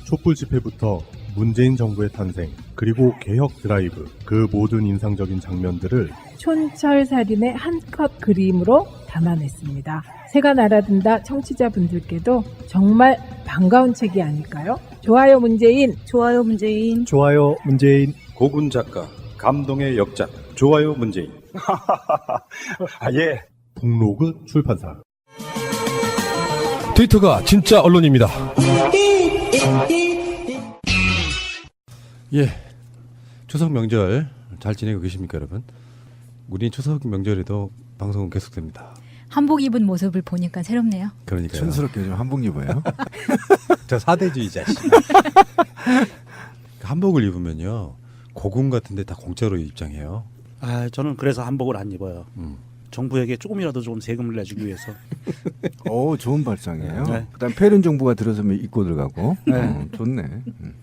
촛불 집회부터 문재인 정부의 탄생, 그리고 개혁 드라이브, 그 모든 인상적인 장면들을 촌철살인의 한컷 그림으로 담아냈습니다. 새가 날아든다 청취자분들께도 정말 반가운 책이 아닐까요? 좋아요 문재인. 좋아요 문재인. 좋아요 문재인. 고군 작가, 감동의 역작, 좋아요 문재인. 아, 예. 북로그 출판사. 트위터가 진짜 언론입니다. 예, 추석 명절 잘 지내고 계십니까 여러분? 우리 추석 명절에도 방송은 계속됩니다. 한복 입은 모습을 보니까 새롭네요. 그러니까요. 촌스럽게 좀 한복 입어요. 저 사대주의 자식. 한복을 입으면요 고궁 같은데 다 공짜로 입장해요. 아, 저는 그래서 한복을 안 입어요. 정부에게 조금이라도 좀 세금을 내주기 위해서. 오, 좋은 발상이에요. 네. 그다음 패륜 정부가 들어서면 입고 들어가고. 네. 좋네.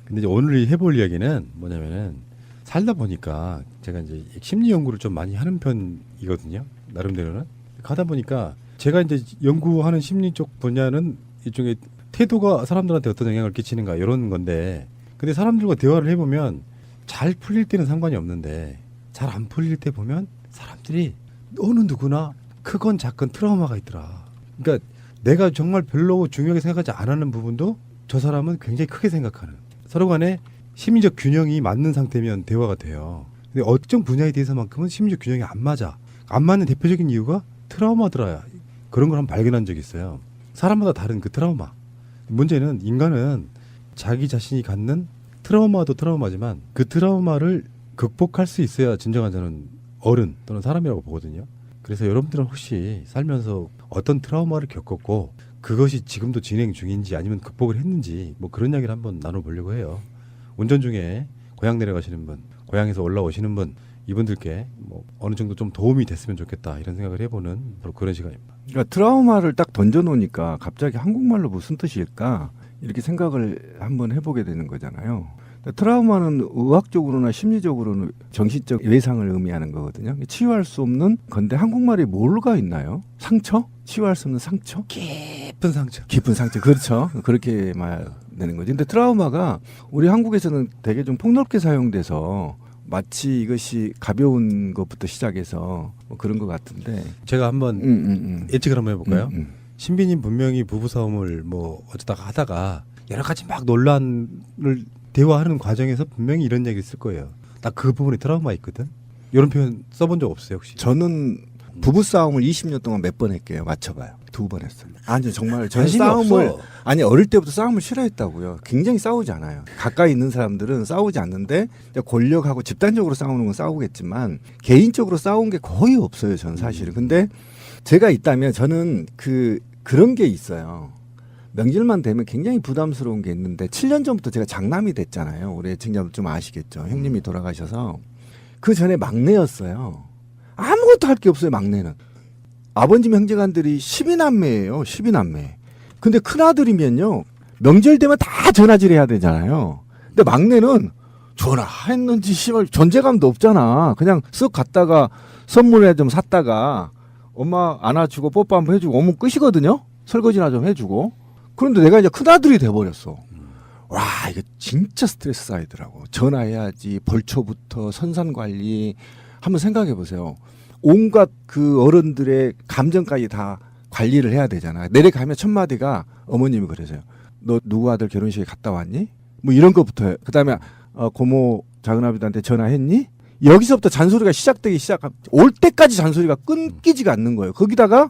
근데 이제 오늘 해볼 이야기는 뭐냐면은 살다 보니까 제가 이제 심리 연구를 좀 많이 하는 편이거든요. 나름대로는 가다 보니까 제가 이제 연구하는 심리 쪽 분야는 일종의 태도가 사람들한테 어떤 영향을 끼치는가 이런 건데, 근데 사람들과 대화를 해보면 잘 풀릴 때는 상관이 없는데 잘 안 풀릴 때 보면 사람들이 어느 누구나 크건 작건 트라우마가 있더라. 그러니까 내가 정말 별로 중요하게 생각하지 않는 부분도 저 사람은 굉장히 크게 생각하는, 서로 간에 심리적 균형이 맞는 상태면 대화가 돼요. 근데 어떤 분야에 대해서만큼은 심리적 균형이 안 맞아. 안 맞는 대표적인 이유가 트라우마더라. 그런 걸 한번 발견한 적이 있어요. 사람마다 다른 그 트라우마. 문제는 인간은 자기 자신이 갖는 트라우마도 트라우마지만 그 트라우마를 극복할 수 있어야 진정한 저는 어른 또는 사람이라고 보거든요. 그래서 여러분들은 혹시 살면서 어떤 트라우마를 겪었고 그것이 지금도 진행 중인지 아니면 극복을 했는지 뭐 그런 이야기를 한번 나눠보려고 해요. 운전 중에 고향 내려가시는 분, 고향에서 올라오시는 분, 이분들께 뭐 어느 정도 좀 도움이 됐으면 좋겠다 이런 생각을 해보는 바로 그런 시간입니다. 그러니까 트라우마를 딱 던져놓으니까 갑자기 한국말로 무슨 뜻일까 이렇게 생각을 한번 해보게 되는 거잖아요. 트라우마는 의학적으로나 심리적으로는 정신적 외상을 의미하는 거거든요. 치유할 수 없는 건데 한국말이 뭘가 있나요? 상처? 치유할 수 없는 상처? 깊은 상처. 깊은 상처. 그렇죠. 그렇게 말되는 거죠. 근데 트라우마가 우리 한국에서는 되게 좀 폭넓게 사용돼서 마치 이것이 가벼운 것부터 시작해서 뭐 그런 것 같은데 제가 한번 예측을 한번 해볼까요? 신비님 분명히 부부싸움을 뭐 어쩌다가 하다가 여러 가지 막 논란을 대화하는 과정에서 분명히 이런 얘기를 쓸 거예요. 나 그 부분에 트라우마 있거든. 이런 표현 써본 적 없어요 혹시? 저는 부부싸움을 20년 동안 몇 번 했게요. 맞춰봐요. 2번 했어요. 아니 정말 저는 관심이 싸움을 없어. 아니 어릴 때부터 싸움을 싫어했다고요. 굉장히 싸우지 않아요. 가까이 있는 사람들은 싸우지 않는데 권력하고 집단적으로 싸우는 건 싸우겠지만 개인적으로 싸운 게 거의 없어요. 저는 사실은. 근데 제가 있다면 저는 그런 게 있어요. 명절만 되면 굉장히 부담스러운 게 있는데 7년 전부터 제가 장남이 됐잖아요. 우리 애청자분 좀 아시겠죠. 형님이 돌아가셔서 그 전에 막내였어요. 아무것도 할 게 없어요. 막내는. 아버님 형제간들이 12남매예요. 12남매. 근데 큰아들이면요. 명절 되면 다 전화질 해야 되잖아요. 근데 막내는 전화했는지 씨발 존재감도 없잖아. 그냥 쓱 갔다가 선물에 좀 샀다가 엄마 안아주고 뽀뽀 한번 해주고 오면 끝이거든요. 설거지나 좀 해주고. 그런데 내가 이제 큰아들이 돼버렸어. 와, 이거 진짜 스트레스 쌓이더라고. 전화해야지, 벌초부터 선산관리. 한번 생각해 보세요. 온갖 그 어른들의 감정까지 다 관리를 해야 되잖아. 내려가면 첫 마디가 어머님이 그러세요. 너 누구 아들 결혼식에 갔다 왔니? 뭐 이런 거부터. 그 다음에 고모 작은아버지한테 전화했니? 여기서부터 잔소리가 올 때까지 잔소리가 끊기지가 않는 거예요. 거기다가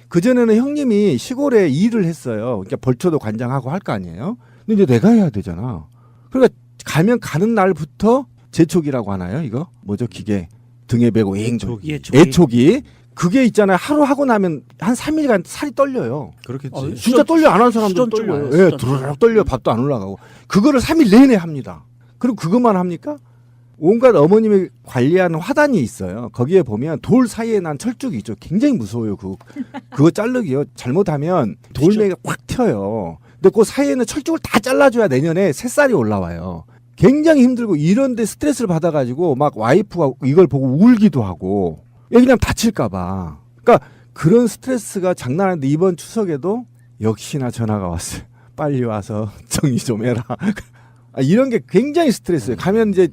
그전에는 형님이 시골에 일을 했어요. 그러니까 벌초도 관장하고 할 거 아니에요. 근데 이제 내가 해야 되잖아. 그러니까 가면 가는 날부터 제촉이라고 하나요? 이거 뭐죠? 기계 등에 메고 애촉이. 그게 있잖아요. 하루 하고 나면 한 3일간 살이 떨려요. 그렇겠지. 진짜 떨려. 안 하는 사람들 떨려요. 예, 두루룩 떨려. 밥도 안 올라가고. 그거를 3일 내내 합니다. 그리고 그것만 합니까? 온갖 어머님이 관리하는 화단이 있어요. 거기에 보면 돌 사이에 난 철쭉이 있죠. 굉장히 무서워요. 그거 자르기요. 잘못하면 돌멩이가 확 튀어요. 근데 그 사이에는 철쭉을 다 잘라줘야 내년에 새살이 올라와요. 굉장히 힘들고 이런데 스트레스를 받아가지고 막 와이프가 이걸 보고 울기도 하고 그냥 다칠까봐. 그러니까 그런 스트레스가 장난 아닌데 이번 추석에도 역시나 전화가 왔어요. 빨리 와서 정리 좀 해라. 이런 게 굉장히 스트레스예요. 가면 이제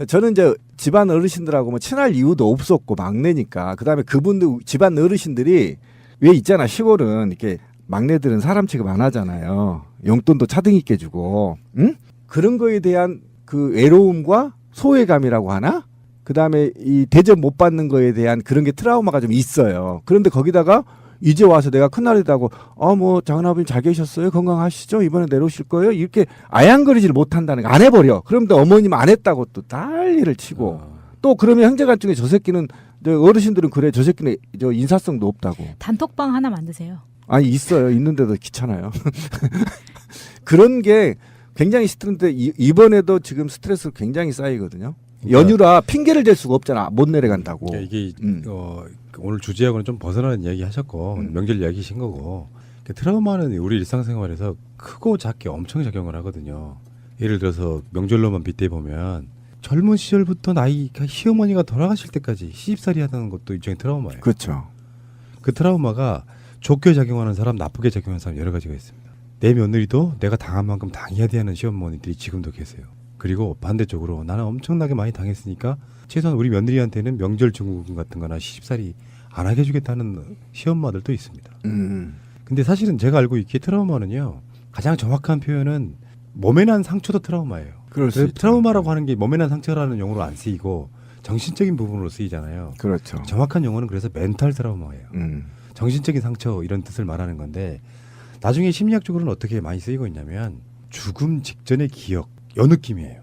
저는 이제 집안 어르신들하고 뭐 친할 이유도 없었고 막내니까. 그다음에 그분들 집안 어르신들이 왜 있잖아. 시골은 이렇게 막내들은 사람 취급 안 하잖아요. 용돈도 차등 있게 주고. 응? 그런 거에 대한 그 외로움과 소외감이라고 하나? 그다음에 이 대접 못 받는 거에 대한 그런 게 트라우마가 좀 있어요. 그런데 거기다가 이제 와서 내가 큰날이라고 뭐 장은아버님 잘 계셨어요? 건강하시죠? 이번에 내려오실 거예요? 이렇게 아양거리지를 못한다는 거 안 해버려. 그런데 어머님 안 했다고 또 난리를 치고 또 그러면 형제간 중에 저 새끼는 어르신들은 그래 저 새끼는 저 인사성도 없다고. 단톡방 하나 만드세요. 아니 있어요. 있는데도 귀찮아요. 그런 게 굉장히 스트레스인데 이번에도 지금 스트레스 굉장히 쌓이거든요. 연휴라 핑계를 댈 수가 없잖아. 못 내려간다고. 그러니까 이게 오늘 주제하고는 좀 벗어나는 이야기 하셨고 명절 이야기신 거고 트라우마는 우리 일상생활에서 크고 작게 엄청 작용을 하거든요. 예를 들어서 명절로만 빗대 보면 젊은 시절부터 나이가 시어머니가 돌아가실 때까지 시집살이 하는 것도 일종의 트라우마예요. 그렇죠. 그 트라우마가 좋게 작용하는 사람, 나쁘게 작용하는 사람 여러 가지가 있습니다. 내 며느리도 내가 당한 만큼 당해야 되는 시어머니들이 지금도 계세요. 그리고 반대쪽으로 나는 엄청나게 많이 당했으니까 최소한 우리 며느리한테는 명절 증후군 같은 거나 시집살이 안 하게 해주겠다는 시엄마들도 있습니다. 근데 사실은 제가 알고 있기에 트라우마는요. 가장 정확한 표현은 몸에 난 상처도 트라우마예요. 그럴 수 있죠. 트라우마라고 하는 게 몸에 난 상처라는 용어로 안 쓰이고 정신적인 부분으로 쓰이잖아요. 그렇죠. 정확한 용어는 그래서 멘탈 트라우마예요. 정신적인 상처 이런 뜻을 말하는 건데 나중에 심리학적으로는 어떻게 많이 쓰이고 있냐면 죽음 직전의 기억 요 느낌이에요.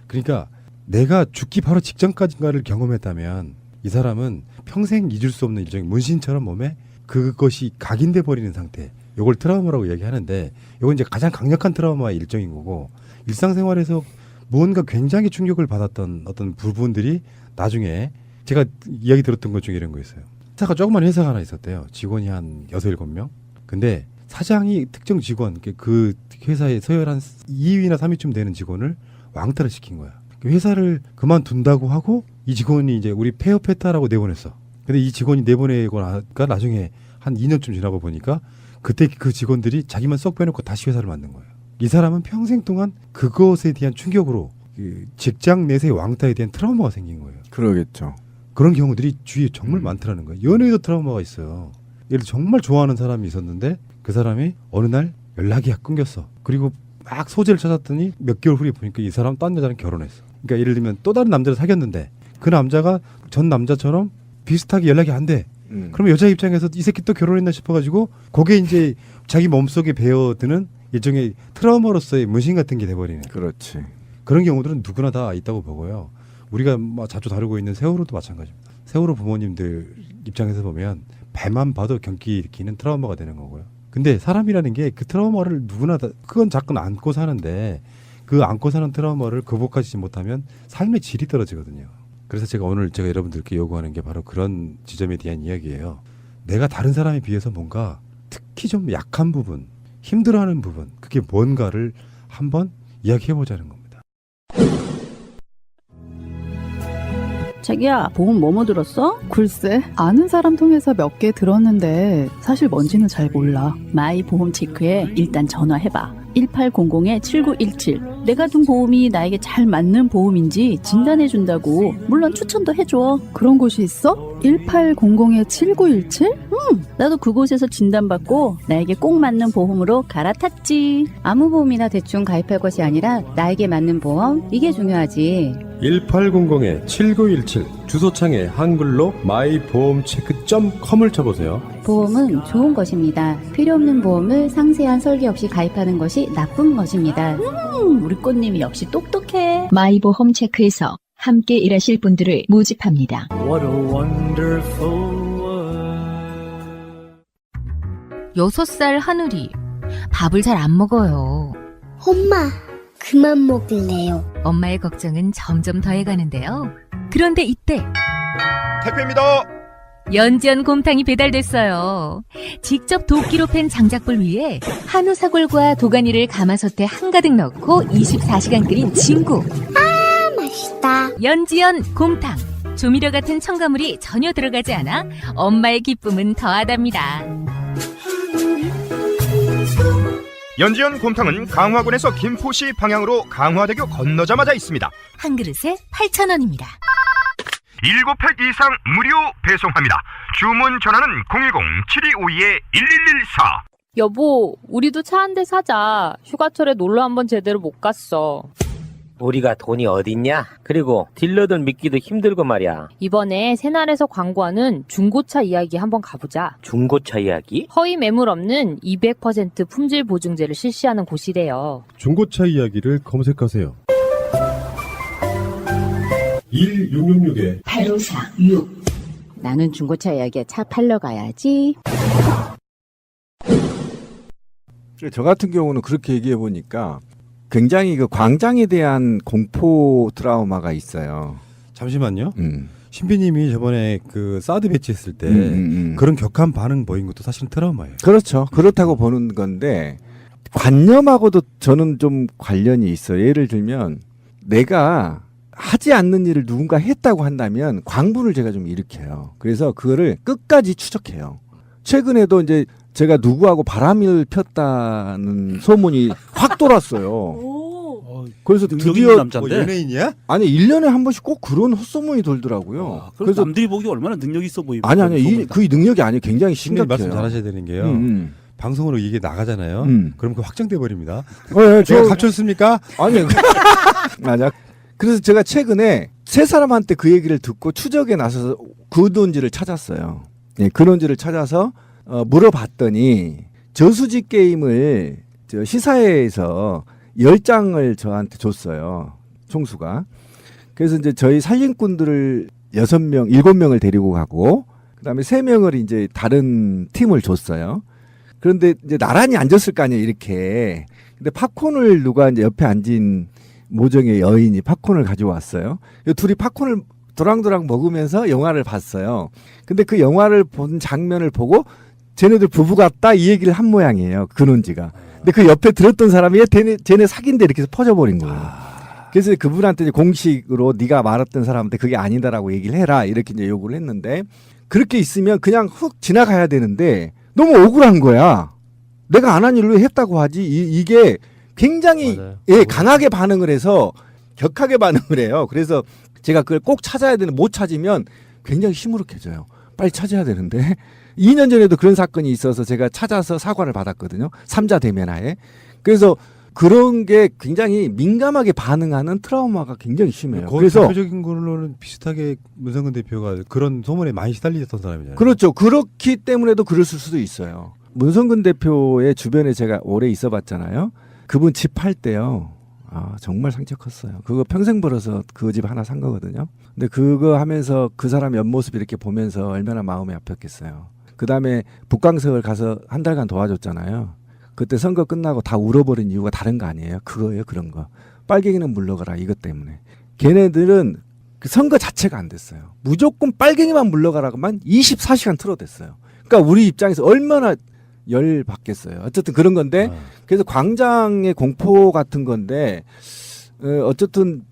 그러니까 내가 죽기 바로 직전까지인가를 경험했다면 이 사람은 평생 잊을 수 없는 일종의 문신처럼 몸에 그것이 각인돼 버리는 상태. 요걸 트라우마라고 얘기하는데 요건 이제 가장 강력한 트라우마의 일종인 거고 일상생활에서 무언가 굉장히 충격을 받았던 어떤 부분들이 나중에 제가 이야기 들었던 것 중에 이런 거 있어요. 회사가 조그만 회사가 하나 있었대요. 직원이 한 6-7명. 근데 사장이 특정 직원, 그 회사에 서열한 2위나 3위쯤 되는 직원을 왕따를 시킨 거야. 회사를 그만둔다고 하고 이 직원이 이제 우리 폐업했다라고 내보냈어. 근데 이 직원이 내보내고 나니까 나중에 한 2년쯤 지나고 보니까 그때 그 직원들이 자기만 쏙 빼놓고 다시 회사를 만든 거예요. 이 사람은 평생 동안 그것에 대한 충격으로 그 직장 내에서의 왕따에 대한 트라우마가 생긴 거예요. 그러겠죠. 그런 경우들이 주위에 정말 많더라는 거예요. 연애에도 트라우마가 있어요. 예를 들어 정말 좋아하는 사람이 있었는데 그 사람이 어느 날 연락이 끊겼어. 그리고 막 소재를 찾았더니 몇 개월 후에 보니까 이 사람 딴 여자랑 결혼했어. 그러니까 예를 들면 또 다른 남자를 사귀었는데 그 남자가 전 남자처럼 비슷하게 연락이 안 돼. 그러면 여자 입장에서 이 새끼 또 결혼했나 싶어가지고 그게 이제 자기 몸속에 배어드는 일종의 트라우마로서의 문신 같은 게 돼버리는. 그렇지. 그런 경우들은 누구나 다 있다고 보고요. 우리가 자주 다루고 있는 세월호도 마찬가지입니다. 세월호 부모님들 입장에서 보면 배만 봐도 경기 일으키는 트라우마가 되는 거고요. 근데 사람이라는 게 그 트라우마를 누구나 다 그건 자꾸 안고 사는데 그 안고 사는 트라우마를 극복하지 못하면 삶의 질이 떨어지거든요. 그래서 제가 오늘 여러분들께 요구하는 게 바로 그런 지점에 대한 이야기예요. 내가 다른 사람에 비해서 뭔가 특히 좀 약한 부분, 힘들어하는 부분, 그게 뭔가를 한번 이야기해보자는 겁니다. 자기야, 보험 뭐뭐 들었어? 글쎄, 아는 사람 통해서 몇 개 들었는데 사실 뭔지는 잘 몰라. 마이 보험 체크에 일단 전화해봐. 1800-7917. 내가 든 보험이 나에게 잘 맞는 보험인지 진단해준다고. 물론 추천도 해줘. 그런 곳이 있어? 1800-7917? 나도 그곳에서 진단받고 나에게 꼭 맞는 보험으로 갈아탔지. 아무 보험이나 대충 가입할 것이 아니라 나에게 맞는 보험, 이게 중요하지. 1800-7917 주소창에 한글로 my보험체크.com을 쳐보세요. 보험은 좋은 것입니다. 필요 없는 보험을 상세한 설계 없이 가입하는 것이 나쁜 것입니다. 우리 꽃님이 역시 똑똑해. 마이보험 체크에서 함께 일하실 분들을 모집합니다. What a wonderful world. 6살 하늘이 밥을 잘 안 먹어요. 엄마, 그만 먹을래요. 엄마의 걱정은 점점 더해가는데요. 그런데 이때 택배입니다. 연지연 곰탕이 배달됐어요. 직접 도끼로 팬 장작불 위에 한우 사골과 도가니를 가마솥에 한가득 넣고 24시간 끓인 진구. 아, 맛있다. 연지연 곰탕. 조미료 같은 첨가물이 전혀 들어가지 않아 엄마의 기쁨은 더하답니다. 연지연 곰탕은 강화군에서 김포시 방향으로 강화대교 건너자마자 있습니다. 한 그릇에 8,000원입니다. 7팩 이상 무료 배송합니다. 주문 전화는 010-7252-1114. 여보, 우리도 차 한 대 사자. 휴가철에 놀러 한번 제대로 못 갔어. 우리가 돈이 어딨냐? 그리고 딜러들 믿기도 힘들고 말이야. 이번에 새날에서 광고하는 중고차 이야기 한번 가보자. 중고차 이야기? 허위 매물 없는 200% 품질 보증제를 실시하는 곳이래요. 중고차 이야기를 검색하세요. 1666에 8546. 나는 중고차 이야기에 차 팔러 가야지. 저 같은 경우는 그렇게 얘기해 보니까 굉장히 그 광장에 대한 공포 트라우마가 있어요. 잠시만요. 신비님이 저번에 그 사드 배치했을 때 그런 격한 반응 보인 것도 사실은 트라우마예요. 그렇죠. 그렇다고 보는 건데 관념하고도 저는 좀 관련이 있어요. 예를 들면 내가 하지 않는 일을 누군가 했다고 한다면 광분을 제가 좀 일으켜요. 그래서 그거를 끝까지 추적해요. 최근에도 이제 제가 누구하고 바람을 폈다는 소문이 확 돌았어요. 그래서 드디어 남자인데? 뭐 연예인이야? 아니 1년에 한 번씩 꼭 그런 헛소문이 돌더라고요. 그래서 남들이 보기 얼마나 능력 있어 보이고. 아니 그 능력이 아니에요. 굉장히 심각해요. 말씀 잘하셔야 되는 게요. 방송으로 이게 나가잖아요. 그럼 그 확정돼 버립니다. 제가 감췄습니까? 아니 맞아. 그래서 제가 최근에 세 사람한테 그 얘기를 듣고 추적에 나서서 근원지를 찾았어요. 네, 근원지를 찾아서 물어봤더니 저수지 게임을 시사회에서 10장을 저한테 줬어요. 총수가. 그래서 이제 저희 살림꾼들을 7명을 데리고 가고 그다음에 3명을 이제 다른 팀을 줬어요. 그런데 이제 나란히 앉았을 거 아니에요, 이렇게. 근데 팝콘을 누가 이제 옆에 앉은 모정의 여인이 팝콘을 가져왔어요. 둘이 팝콘을 도랑도랑 먹으면서 영화를 봤어요. 근데 그 영화를 본 장면을 보고 쟤네들 부부 같다 이 얘기를 한 모양이에요. 근원지가. 근데 그 옆에 들었던 사람이 쟤네 사귄데 이렇게 해서 퍼져버린 거예요. 그래서 그분한테 이제 공식으로 네가 말했던 사람한테 그게 아니다라고 얘기를 해라 이렇게 이제 요구를 했는데 그렇게 있으면 그냥 훅 지나가야 되는데 너무 억울한 거야. 내가 안 한 일로 했다고 하지. 이게 굉장히 강하게 반응을 해서 격하게 반응을 해요. 그래서 제가 그걸 꼭 찾아야 되는데 못 찾으면 굉장히 시무룩해져요. 빨리 찾아야 되는데 2년 전에도 그런 사건이 있어서 제가 찾아서 사과를 받았거든요. 3자 대면하에. 그래서 그런 게 굉장히 민감하게 반응하는 트라우마가 굉장히 심해요. 그래서 대표적인 걸로는 비슷하게 문성근 대표가 그런 소문에 많이 시달리셨던 사람이잖아요. 그렇죠. 그렇기 때문에도 그랬을 수도 있어요. 문성근 대표의 주변에 제가 오래 있어봤잖아요. 그분 집 팔 때요. 정말 상처 컸어요. 그거 평생 벌어서 그 집 하나 산 거거든요. 근데 그거 하면서 그 사람 옆모습 이렇게 보면서 얼마나 마음이 아팠겠어요. 그 다음에 북강석을 가서 한 달간 도와줬잖아요. 그때 선거 끝나고 다 울어버린 이유가 다른 거 아니에요. 그거예요. 그런 거. 빨갱이는 물러가라 이것 때문에. 걔네들은 그 선거 자체가 안 됐어요. 무조건 빨갱이만 물러가라고만 24시간 틀어댔어요. 그러니까 우리 입장에서 얼마나 열 받겠어요. 어쨌든 그런 건데 그래서 광장의 공포 같은 건데 어쨌든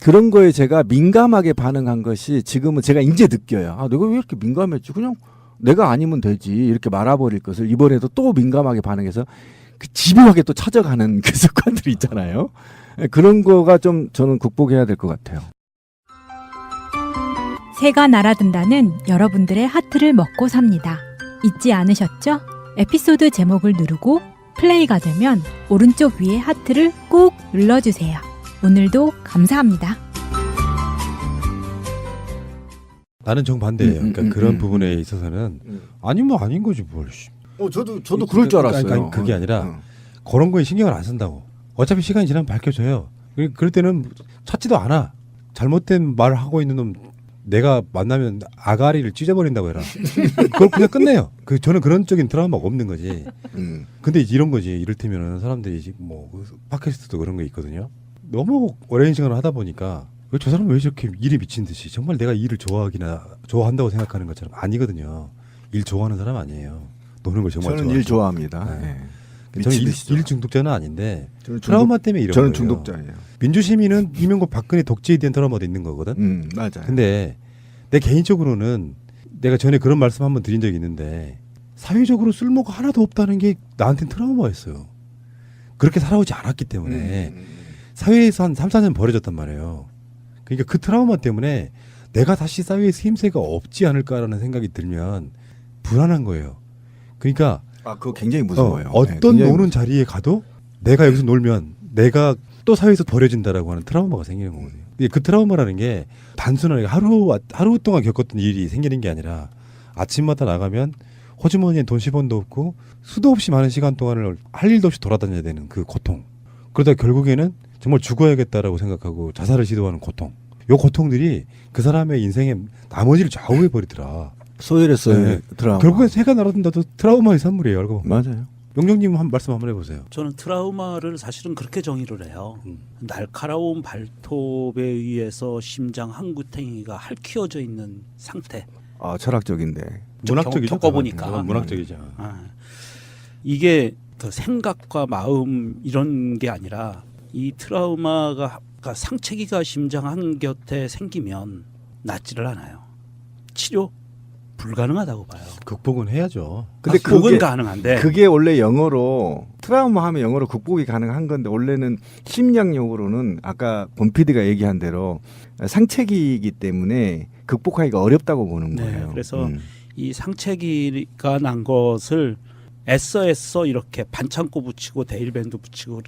그런 거에 제가 민감하게 반응한 것이 지금은 제가 이제 느껴요. 내가 왜 이렇게 민감했지? 그냥 내가 아니면 되지 이렇게 말아버릴 것을 이번에도 또 민감하게 반응해서 그 집요하게 또 찾아가는 그 습관들이 있잖아요. 그런 거가 좀 저는 극복해야 될 것 같아요. 새가 날아든다는 여러분들의 하트를 먹고 삽니다. 잊지 않으셨죠? 에피소드 제목을 누르고 플레이가 되면 오른쪽 위에 하트를 꼭 눌러주세요. 오늘도 감사합니다. 나는 정반대예요. 그러니까 그런 부분에 있어서는 아니면 아닌 거지 뭘. 저도 그럴 줄 알았어요. 그러니까 그게 아니라 그런 거에 신경을 안 쓴다고. 어차피 시간이 지나면 밝혀져요. 그럴 때는 찾지도 않아. 잘못된 말을 하고 있는 놈 내가 만나면 아가리를 찢어버린다고 해라. 그걸 그냥 끝내요. 저는 그런 쪽인 트라우마가 없는 거지. 근데 이런 거지. 이를테면 사람들이 뭐 팟캐스트도 그런 거 있거든요. 너무 오랜 시간을 하다 보니까 왜 저 사람은 왜 저렇게 일에 미친 듯이 정말 내가 일을 좋아한다고 생각하는 것처럼 아니거든요. 일 좋아하는 사람 아니에요. 노는 걸 정말 저는 일 좋아합니다. 네. 저는 일 중독자는 아닌데 트라우마 때문에 이런 저는 거예요. 중독자예요. 민주시민은 이명박 박근혜 독재에 대한 트라우마도 있는 거거든. 맞아요. 근데 내 개인적으로는 내가 전에 그런 말씀 한번 드린 적이 있는데 사회적으로 쓸모가 하나도 없다는 게 나한테는 트라우마였어요. 그렇게 살아오지 않았기 때문에 사회에서 한 3, 4년 버려졌단 말이에요. 그러니까 그 트라우마 때문에 내가 다시 사회에 쓰임새가 없지 않을까라는 생각이 들면 불안한 거예요. 그러니까 그거 굉장히 무서워요. 어떤 굉장히 노는 자리에 가도 내가 여기서 놀면 내가 또 사회에서 버려진다라고 하는 트라우마가 생기는 거거든요. 근데 그 트라우마라는 게 단순하게 하루 동안 겪었던 일이 생기는 게 아니라 아침마다 나가면 호주머니에 돈 10원도 없고 수도 없이 많은 시간 동안을 할 일도 없이 돌아다녀야 되는 그 고통. 그러다 결국에는 정말 죽어야겠다라고 생각하고 자살을 시도하는 고통. 요 고통들이 그 사람의 인생의 나머지를 좌우해 버리더라. 소멸했어요. 트라우마. 결국엔 새가 날아든다도 트라우마의 산물이에요. 알고 보면. 맞아요. 용령님 한 말씀 한번 해보세요. 저는 트라우마를 사실은 그렇게 정의를 해요. 날카로운 발톱에 의해서 심장 항구탱이가 핥히어져 있는 상태. 철학적인데. 문학적이죠. 겪어보니까. 문학적이죠. 이게 그 생각과 마음 이런 게 아니라 이 트라우마가 상체기가 심장 한 곁에 생기면 낫지를 않아요. 치료 불가능하다고 봐요. 극복은 해야죠. 근데 극복은 가능한데 그게 원래 영어로 트라우마 하면 영어로 극복이 가능한 건데 원래는 심리학 용어로는 아까 권 PD가 얘기한 대로 상체기이기 때문에 극복하기가 어렵다고 보는 거예요. 네, 그래서 이 상체기가 난 것을 애써 이렇게 반창고 붙이고 데일밴드 붙이고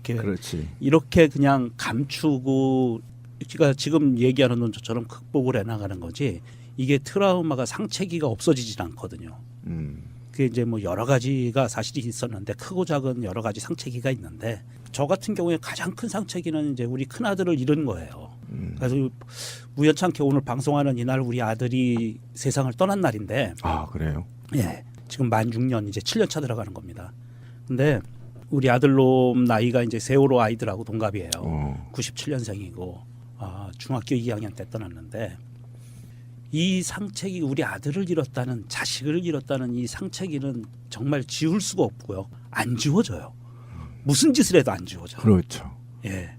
이렇게 그냥 감추고 그러니까 지금 얘기하는 것처럼 극복을 해나가는 거지. 이게 트라우마가 상체기가 없어지진 않거든요. 그게 이제 뭐 여러 가지가 사실이 있었는데 크고 작은 여러 가지 상체기가 있는데 저 같은 경우에 가장 큰 상체기는 이제 우리 큰 아들을 잃은 거예요. 그래서 우연찮게 오늘 방송하는 이날 우리 아들이 세상을 떠난 날인데. 그래요? 예. 지금 만 6년 이제 7년 차 들어가는 겁니다. 근데 우리 아들놈 나이가 이제 세월호 아이들하고 동갑이에요. 97년생이고 중학교 2학년 때 떠났는데 이 상책이 우리 아들을 잃었다는 자식을 잃었다는 이 상책이는 정말 지울 수가 없고요. 안 지워져요. 무슨 짓을 해도 안 지워져. 그렇죠. 예.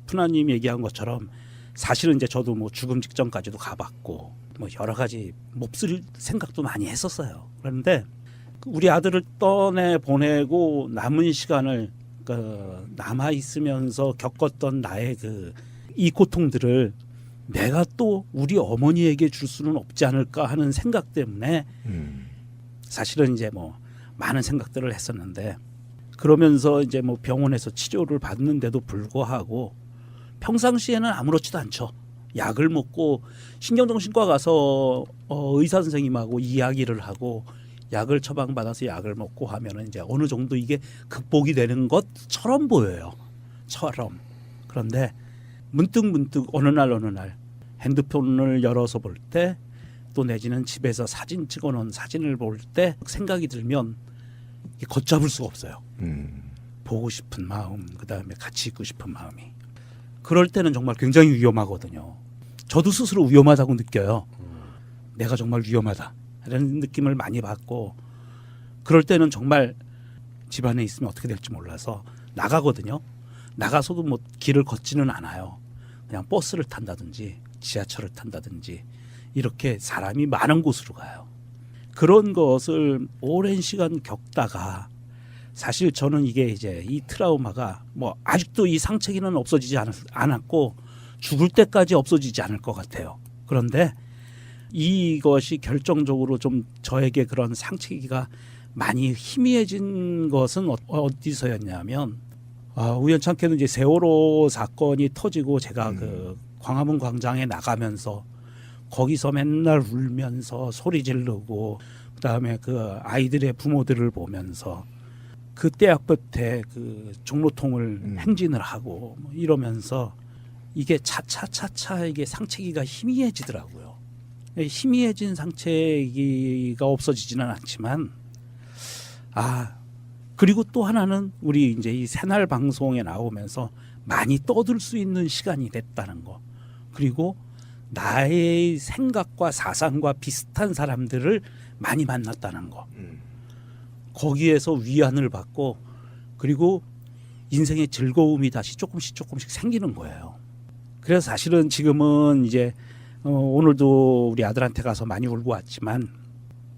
푸나님 얘기한 것처럼 사실은 이제 저도 뭐 죽음 직전까지도 가봤고 뭐 여러 가지 몹쓸 생각도 많이 했었어요. 그런데 우리 아들을 떠내 보내고 남은 시간을 남아 있으면서 겪었던 나의 이 고통들을 내가 또 우리 어머니에게 줄 수는 없지 않을까 하는 생각 때문에 사실은 이제 뭐 많은 생각들을 했었는데 그러면서 이제 뭐 병원에서 치료를 받는데도 불구하고 평상시에는 아무렇지도 않죠. 약을 먹고 신경정신과 가서 의사 선생님하고 이야기를 하고 약을 처방받아서 약을 먹고 하면은 이제 어느 정도 이게 극복이 되는 것처럼 보여요. 그런데 문득 어느 날 핸드폰을 열어서 볼 때 또 내지는 집에서 사진 찍어놓은 사진을 볼 때 생각이 들면 걷잡을 수가 없어요. 보고 싶은 마음, 그다음에 같이 있고 싶은 마음이. 그럴 때는 정말 굉장히 위험하거든요. 저도 스스로 위험하다고 느껴요. 내가 정말 위험하다 이런 느낌을 많이 받고 그럴 때는 정말 집안에 있으면 어떻게 될지 몰라서 나가거든요. 나가서도 뭐 길을 걷지는 않아요. 그냥 버스를 탄다든지 지하철을 탄다든지 이렇게 사람이 많은 곳으로 가요. 그런 것을 오랜 시간 겪다가 사실 저는 이게 이제 이 트라우마가 뭐 아직도 이 상체기는 없어지지 않았고 죽을 때까지 없어지지 않을 것 같아요. 그런데 이것이 결정적으로 좀 저에게 그런 상체기가 많이 희미해진 것은 어디서였냐면 우연찮게는 이제 세월호 사건이 터지고 제가 그 광화문 광장에 나가면서 거기서 맨날 울면서 소리 지르고 그다음에 그 아이들의 부모들을 보면서 그 때 앞끝에 그 종로통을 행진을 하고 뭐 이러면서 이게 차차 이게 상체기가 희미해지더라고요. 희미해진 상체기가 없어지지는 않지만 그리고 또 하나는 우리 이제 이 새날 방송에 나오면서 많이 떠들 수 있는 시간이 됐다는 거. 그리고 나의 생각과 사상과 비슷한 사람들을 많이 만났다는 거. 거기에서 위안을 받고 그리고 인생의 즐거움이 다시 조금씩 생기는 거예요. 그래서 사실은 지금은 이제 오늘도 우리 아들한테 가서 많이 울고 왔지만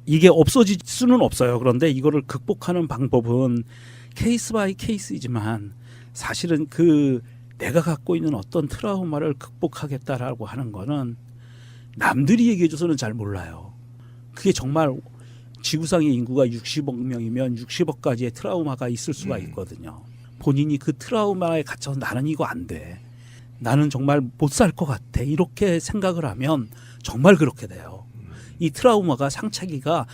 이게 없어질 수는 없어요. 그런데 이거를 극복하는 방법은 케이스 바이 케이스이지만 사실은 그 내가 갖고 있는 어떤 트라우마를 극복하겠다라고 하는 거는 남들이 얘기해줘서는 잘 몰라요. 그게 정말 지구상의 인구가 60억 명이면 60억까지의 트라우마가 있을 수가 있거든요. 본인이 그 트라우마에 갇혀서 나는 이거 안 돼. 나는 정말 못 살 것 같아. 이렇게 생각을 하면 정말 그렇게 돼요. 이 트라우마가 상처기가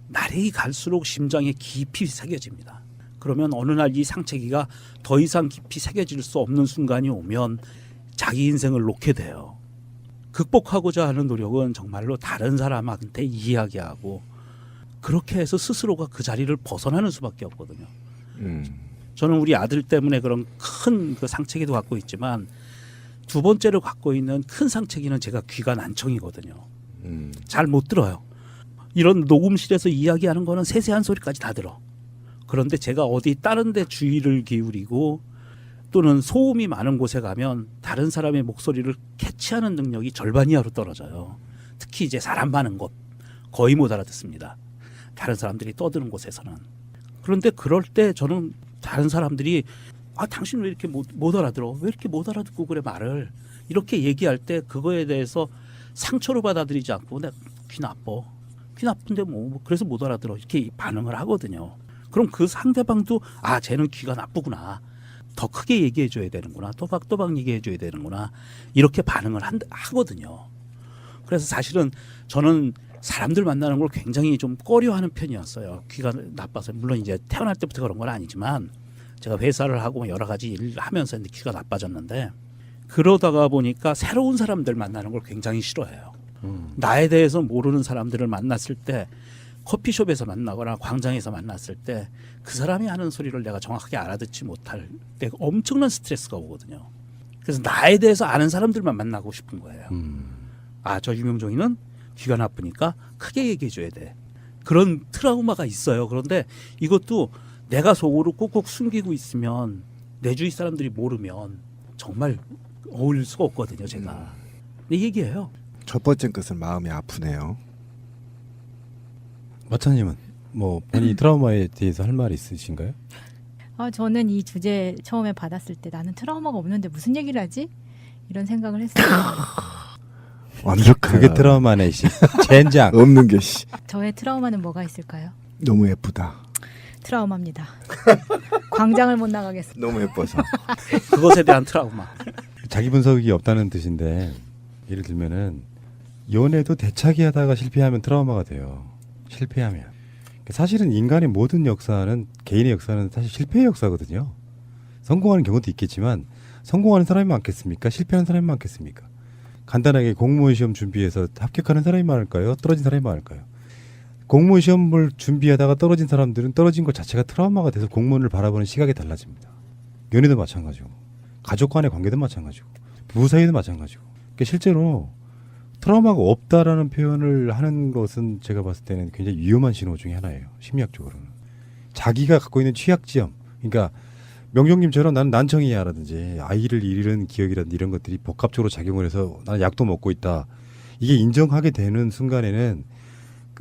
날이 갈수록 심장에 깊이 새겨집니다. 그러면 어느 날 이 상처기가 더 이상 깊이 새겨질 수 없는 순간이 오면 자기 인생을 놓게 돼요. 극복하고자 하는 노력은 정말로 다른 사람한테 이야기하고 그렇게 해서 스스로가 그 자리를 벗어나는 수밖에 없거든요. 저는 우리 아들 때문에 그런 큰 그 상처기도 갖고 있지만 두 번째로 갖고 있는 큰 상처기는 제가 귀가 난청이거든요. 잘 못 들어요. 이런 녹음실에서 이야기하는 거는 세세한 소리까지 다 들어. 그런데 제가 어디 다른 데 주의를 기울이고 또는 소음이 많은 곳에 가면 다른 사람의 목소리를 캐치하는 능력이 절반 이하로 떨어져요. 특히 이제 사람 많은 곳 거의 못 알아듣습니다. 다른 사람들이 떠드는 곳에서는. 그런데 그럴 때 저는 다른 사람들이 당신 왜 이렇게 못 알아들어? 왜 이렇게 못 알아듣고 그래 말을. 이렇게 얘기할 때 그거에 대해서 상처로 받아들이지 않고 내가 귀 나빠. 귀 나쁜데 뭐 그래서 못 알아들어. 이렇게 반응을 하거든요. 그럼 그 상대방도 쟤는 귀가 나쁘구나. 더 크게 얘기해 줘야 되는구나. 또박또박 얘기해 줘야 되는구나. 이렇게 반응을 하거든요. 그래서 사실은 저는 사람들 만나는 걸 굉장히 좀 꺼려하는 편이었어요. 귀가 나빠서. 물론 이제 태어날 때부터 그런 건 아니지만 제가 회사를 하고 여러 가지 일을 하면서 귀가 나빠졌는데 그러다가 보니까 새로운 사람들 만나는 걸 굉장히 싫어해요. 나에 대해서 모르는 사람들을 만났을 때 커피숍에서 만나거나 광장에서 만났을 때 그 사람이 하는 소리를 내가 정확하게 알아듣지 못할 때 엄청난 스트레스가 오거든요. 그래서 나에 대해서 아는 사람들만 만나고 싶은 거예요. 저 유명종이는 귀가 나쁘니까 크게 얘기해 줘야 돼. 그런 트라우마가 있어요. 그런데 이것도 내가 속으로 꾹꾹 숨기고 있으면 내 주위 사람들이 모르면 정말 어울릴 수가 없거든요. 제가. 내 얘기예요. 첫 번째 것은 마음이 아프네요. 마차님은 뭐 본인 트라우마에 대해서 할 말 있으신가요? 저는 이 주제 처음에 받았을 때 나는 트라우마가 없는데 무슨 얘기를 하지? 이런 생각을 했어요. 완벽한. 그게 트라우마네 씨. 젠장. 없는 게 씨. 저의 트라우마는 뭐가 있을까요? 너무 예쁘다. 트라우마입니다. 광장을 못 나가겠어요. 너무 예뻐서. 그것에 대한 트라우마. 자기 분석이 없다는 뜻인데 예를 들면은 연애도 대차게 하다가 실패하면 트라우마가 돼요. 실패하면. 사실은 인간의 모든 역사는 개인의 역사는 사실 실패의 역사거든요. 성공하는 경우도 있겠지만 성공하는 사람이 많겠습니까? 실패하는 사람이 많겠습니까? 간단하게 공무원 시험 준비해서 합격하는 사람이 많을까요? 떨어진 사람이 많을까요? 공무원 시험을 준비하다가 떨어진 사람들은 떨어진 것 자체가 트라우마가 돼서 공무원을 바라보는 시각이 달라집니다. 연애도 마찬가지고 가족 간의 관계도 마찬가지고 부부 사이도 마찬가지고. 그러니까 실제로 트라우마가 없다라는 표현을 하는 것은 제가 봤을 때는 굉장히 위험한 신호 중에 하나예요. 심리학적으로는. 자기가 갖고 있는 취약지점. 그러니까 명종님처럼 나는 난청이야라든지 아이를 잃은 기억이라든지 이런 것들이 복합적으로 작용을 해서 나는 약도 먹고 있다. 이게 인정하게 되는 순간에는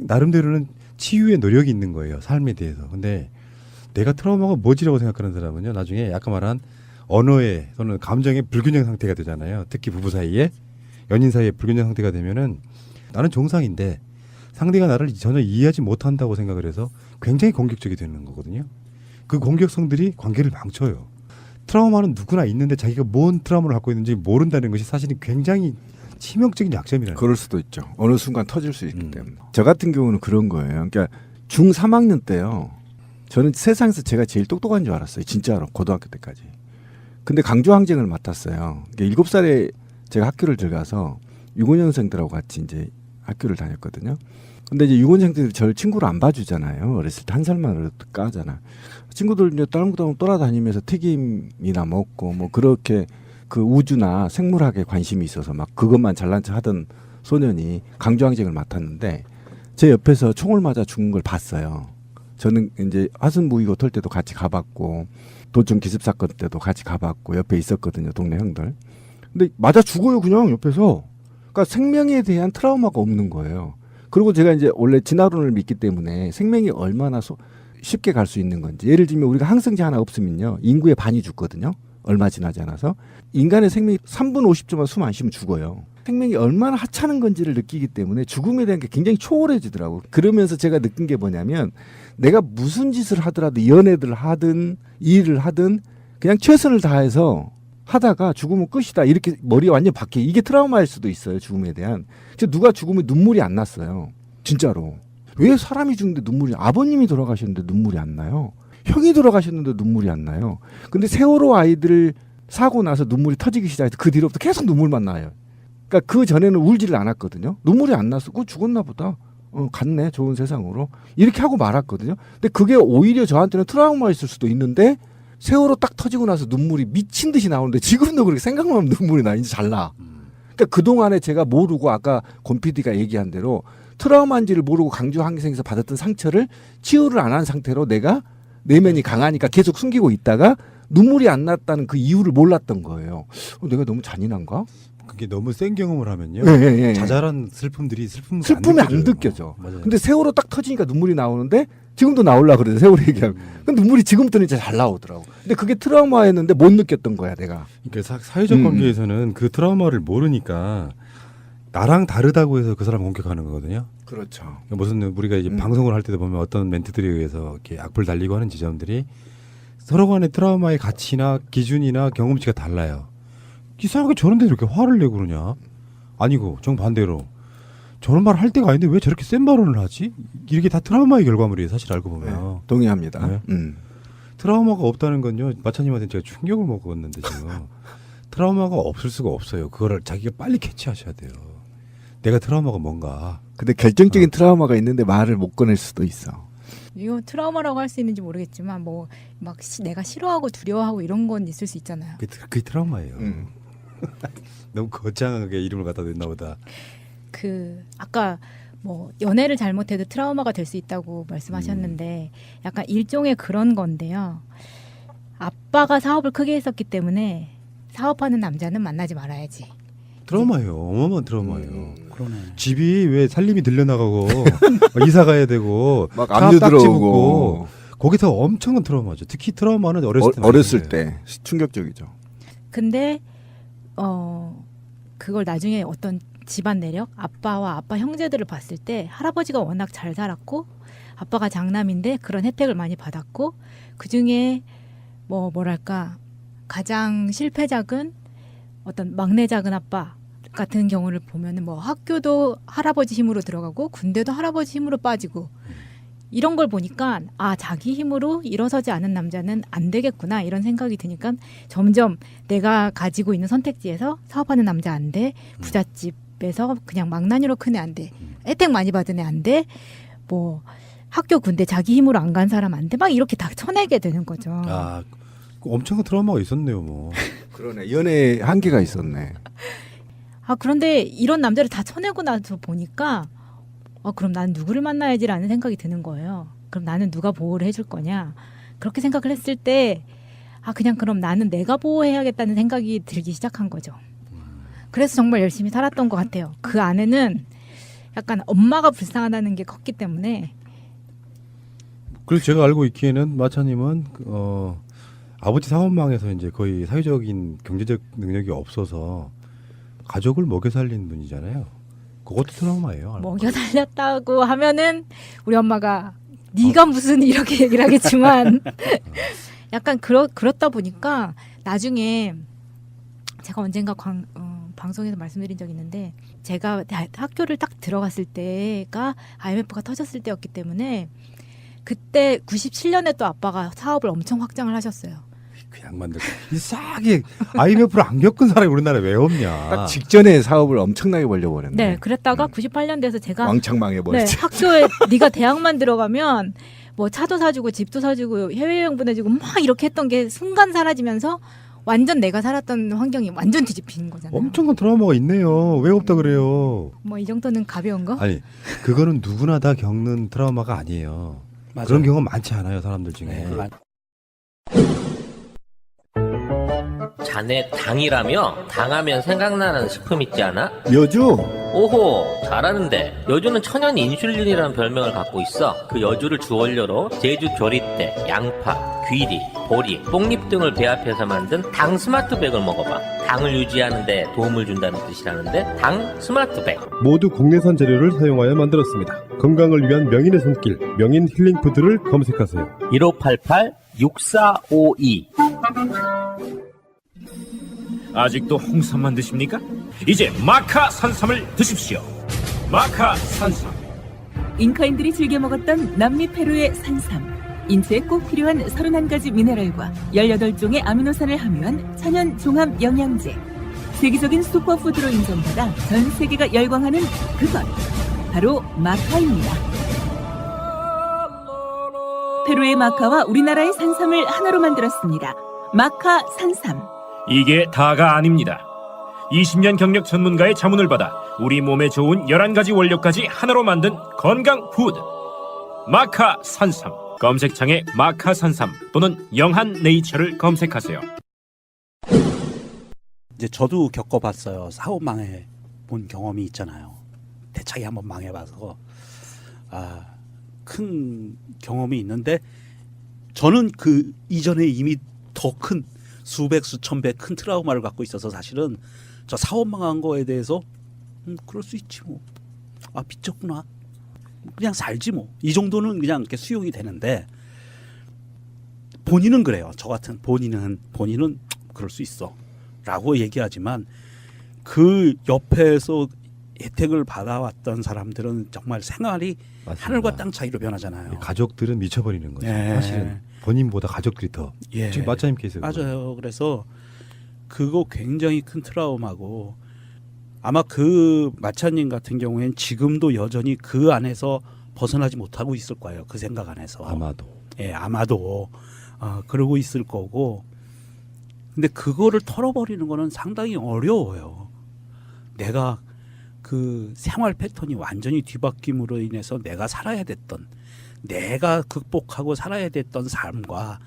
나름대로는 치유의 노력이 있는 거예요. 삶에 대해서. 근데 내가 트라우마가 뭐지라고 생각하는 사람은요. 나중에 아까 말한 언어의 또는 감정의 불균형 상태가 되잖아요. 특히 부부 사이에. 연인 사이에 불균형 상태가 되면은 나는 정상인데 상대가 나를 전혀 이해하지 못한다고 생각을 해서 굉장히 공격적이 되는 거거든요. 그 공격성들이 관계를 망쳐요. 트라우마는 누구나 있는데 자기가 뭔 트라우마를 갖고 있는지 모른다는 것이 사실은 굉장히 치명적인 약점이라는 그럴 수도 있죠. 어느 순간 터질 수 있기 때문에. 저 같은 경우는 그런 거예요. 그러니까 중 3학년 때요. 저는 세상에서 제가 제일 똑똑한 줄 알았어요. 진짜로 고등학교 때까지. 근데 강조항쟁을 맡았어요. 그러니까 7살에 제가 학교를 들어가서 유고년생들하고 같이 이제 학교를 다녔거든요. 근데 이제 유고년생들이 저를 친구로 안 봐주잖아요. 어렸을 때 한 살만 어려도 까잖아. 친구들 이제 다른 곳 돌아다니면서 튀김이나 먹고 뭐 그렇게 그 우주나 생물학에 관심이 있어서 막 그것만 잘난 척 하던 소년이 강조항쟁을 맡았는데 제 옆에서 총을 맞아 죽은 걸 봤어요. 저는 이제 화순무기고 털 때도 같이 가봤고 도청 기습 사건 때도 같이 가봤고 옆에 있었거든요. 동네 형들. 근데 맞아 죽어요 그냥 옆에서. 그러니까 생명에 대한 트라우마가 없는 거예요. 그리고 제가 이제 원래 진화론을 믿기 때문에 생명이 얼마나 쉽게 갈 수 있는 건지. 예를 들면 우리가 항생제 하나 없으면요. 인구의 반이 죽거든요. 얼마 지나지 않아서. 인간의 생명이 3분 50초만 숨 안 쉬면 죽어요. 생명이 얼마나 하찮은 건지를 느끼기 때문에 죽음에 대한 게 굉장히 초월해지더라고. 그러면서 제가 느낀 게 뭐냐면 내가 무슨 짓을 하더라도 연애를 하든 일을 하든 그냥 최선을 다해서 하다가 죽으면 끝이다. 이렇게 머리가 완전 바뀌어. 이게 트라우마일 수도 있어요. 죽음에 대한. 누가 죽으면 눈물이 안 났어요. 진짜로. 왜 사람이 죽는데 눈물이, 아버님이 돌아가셨는데 눈물이 안 나요? 형이 돌아가셨는데 눈물이 안 나요? 근데 세월호 아이들 사고 나서 눈물이 터지기 시작해서 그 뒤로부터 계속 눈물만 나요. 그러니까 그 전에는 울지를 않았거든요. 눈물이 안 났어. 죽었나 보다. 갔네. 좋은 세상으로. 이렇게 하고 말았거든요. 근데 그게 오히려 저한테는 트라우마였을 수도 있는데 세월호 딱 터지고 나서 눈물이 미친 듯이 나오는데 지금도 그렇게 생각만 하면 눈물이 나. 이제 잘 나. 그러니까 그동안에 제가 모르고 아까 권 PD가 얘기한 대로 트라우마인지를 모르고 강주 항생에서 받았던 상처를 치유를 안 한 상태로 내가 내면이 강하니까 계속 숨기고 있다가 눈물이 안 났다는 그 이유를 몰랐던 거예요. 내가 너무 잔인한가? 그게 너무 센 경험을 하면요. 예. 자잘한 슬픔이 안 느껴져. 맞아요. 근데 세월호 딱 터지니까 눈물이 나오는데 지금도 나오려고 그래요. 세월호 얘기하면. 근데 눈물이 지금부터는 이제 잘 나오더라고. 근데 그게 트라우마였는데 못 느꼈던 거야, 내가. 그러니까 사회적 관계에서는 그 트라우마를 모르니까 나랑 다르다고 해서 그 사람 공격하는 거거든요. 그렇죠. 그러니까 무슨 우리가 이제 방송을 할 때도 보면 어떤 멘트들에 의해서 이렇게 악플 달리고 하는 지점들이 서로 간의 트라우마의 가치나 기준이나 경험치가 달라요. 이상하게 저런데 이렇게 화를 내고 그러냐? 아니고 정반대로 저런 말 할 때가 아닌데 왜 저렇게 센 발언을 하지? 이게 다 트라우마의 결과물이에요. 사실 알고 보면. 네, 동의합니다. 네. 트라우마가 없다는 건요. 마차님한테 제가 충격을 먹었는데 지금 트라우마가 없을 수가 없어요. 그거를 자기가 빨리 캐치하셔야 돼요. 내가 트라우마가 뭔가. 근데 결정적인 트라우마가 있는데 말을 못 꺼낼 수도 있어. 이거 트라우마라고 할 수 있는지 모르겠지만 뭐 막 내가 싫어하고 두려워하고 이런 건 있을 수 있잖아요. 그게 트라우마예요. 너무 거창하게 이름을 갖다 댔나 보다. 아까 뭐 연애를 잘못해도 트라우마가 될 수 있다고 말씀하셨는데 약간 일종의 그런 건데요. 아빠가 사업을 크게 했었기 때문에 사업하는 남자는 만나지 말아야지. 트라우마예요. 어마어마한 트라우마예요. 그러네. 집이 왜 살림이 들려나가고 이사 가야 되고 막 압류 들어오고 거기서 엄청난 트라우마죠. 특히 트라우마는 어렸을 때 충격적이죠. 근데 그걸 나중에 어떤 집안 내력, 아빠와 아빠 형제들을 봤을 때 할아버지가 워낙 잘 살았고 아빠가 장남인데 그런 혜택을 많이 받았고 그중에 뭐랄까 가장 실패작은 어떤 막내 작은 아빠 같은 경우를 보면은 뭐 학교도 할아버지 힘으로 들어가고 군대도 할아버지 힘으로 빠지고 이런 걸 보니까 자기 힘으로 일어서지 않은 남자는 안 되겠구나 이런 생각이 드니까 점점 내가 가지고 있는 선택지에서 사업하는 남자 안 돼, 부잣집에서 그냥 망나니로 큰 애 안 돼, 혜택 많이 받은 애 안 돼, 뭐 학교 군대 자기 힘으로 안 간 사람 안 돼, 막 이렇게 다 쳐내게 되는 거죠. 엄청난 트라우마가 있었네요, 뭐. 그러네. 연애에 한계가 있었네. 그런데 이런 남자를 다 쳐내고 나서 보니까 그럼 나는 누구를 만나야지라는 생각이 드는 거예요. 그럼 나는 누가 보호를 해줄 거냐. 그렇게 생각을 했을 때 그냥 그럼 나는 내가 보호해야겠다는 생각이 들기 시작한 거죠. 그래서 정말 열심히 살았던 것 같아요. 그 안에는 약간 엄마가 불쌍하다는 게 컸기 때문에. 그래서 제가 알고 있기에는 마차님은 아버지 사업망에서 이제 거의 사회적인 경제적 능력이 없어서 가족을 먹여 살린 분이잖아요. 그것도 트라우마예요. 먹여 살렸다고 하면은 우리 엄마가 네가 무슨 이렇게 얘기를 하겠지만 약간 그렇다 보니까 나중에 제가 언젠가 방송에서 말씀드린 적이 있는데 제가 학교를 딱 들어갔을 때가 IMF가 터졌을 때였기 때문에 그때 97년에 또 아빠가 사업을 엄청 확장을 하셨어요. 그 양반들 이상하게 IMF를 안 겪은 사람이 우리나라에 왜 없냐. 딱 직전에 사업을 엄청나게 벌려버렸네. 네, 그랬다가 98년 돼서 제가 왕창 망해버렸지. 네, 학교에 네가 대학만 들어가면 뭐 차도 사주고 집도 사주고 해외여행 보내주고 막 이렇게 했던 게 순간 사라지면서 완전 내가 살았던 환경이 완전 뒤집히는 거잖아요. 엄청난 트라우마가 있네요. 왜 없다 그래요? 뭐 이 정도는 가벼운 거? 아니, 그거는 누구나 다 겪는 트라우마가 아니에요. 맞아요. 그런 경우 많지 않아요, 사람들 중에. 네. 자네 당이라며? 당하면 생각나는 식품 있지 않아? 여주? 오호, 잘하는데. 여주는 천연 인슐린이라는 별명을 갖고 있어. 그 여주를 주원료로 제주 조리대, 양파, 귀리, 보리, 뽕잎 등을 배합해서 만든 당 스마트백을 먹어봐. 당을 유지하는데 도움을 준다는 뜻이라는데 당 스마트백. 모두 국내산 재료를 사용하여 만들었습니다. 건강을 위한 명인의 손길, 명인 힐링푸드를 검색하세요. 1588-6452. 아직도 홍삼만 드십니까? 이제 마카 산삼을 드십시오. 마카 산삼. 잉카인들이 즐겨 먹었던 남미 페루의 산삼. 인체에 꼭 필요한 31가지 미네랄과 18종의 아미노산을 함유한 천연 종합 영양제. 세계적인 슈퍼푸드로 인정받아 전 세계가 열광하는 그것. 바로 마카입니다. 페루의 마카와 우리나라의 산삼을 하나로 만들었습니다. 마카 산삼. 이게 다가 아닙니다. 20년 경력 전문가의 자문을 받아 우리 몸에 좋은 11가지 원료까지 하나로 만든 건강 푸드. 마카 산삼. 검색창에 마카 산삼 또는 영한 네이처를 검색하세요. 이제 저도 겪어봤어요. 사업 망해 본 경험이 있잖아요. 대차게 한번 망해봐서 큰 경험이 있는데 저는 그 이전에 이미 더 큰 수백 수천 배 큰 트라우마를 갖고 있어서 사실은 저 사업 망한 거에 대해서 그럴 수 있지 뭐. 빚졌구나. 그냥 살지 뭐. 이 정도는 그냥 이렇게 수용이 되는데 본인은 그래요. 저 같은 본인은 그럴 수 있어 라고 얘기하지만 그 옆에서 혜택을 받아왔던 사람들은 정말 생활이 맞습니다. 하늘과 땅 차이로 변하잖아요. 가족들은 미쳐버리는 거죠. 네. 사실은 본인보다 가족들이 더. 지금 마차님 케이스. 맞아요. 그래서 그거 굉장히 큰 트라우마고 아마 그 마차님 같은 경우에는 지금도 여전히 그 안에서 벗어나지 못하고 있을 거예요. 그 생각 안에서. 아마도. 예, 아마도 그러고 있을 거고. 근데 그거를 털어버리는 거는 상당히 어려워요. 내가 그 생활 패턴이 완전히 뒤바뀜으로 인해서 내가 살아야 됐던, 내가 극복하고 살아야 됐던 삶과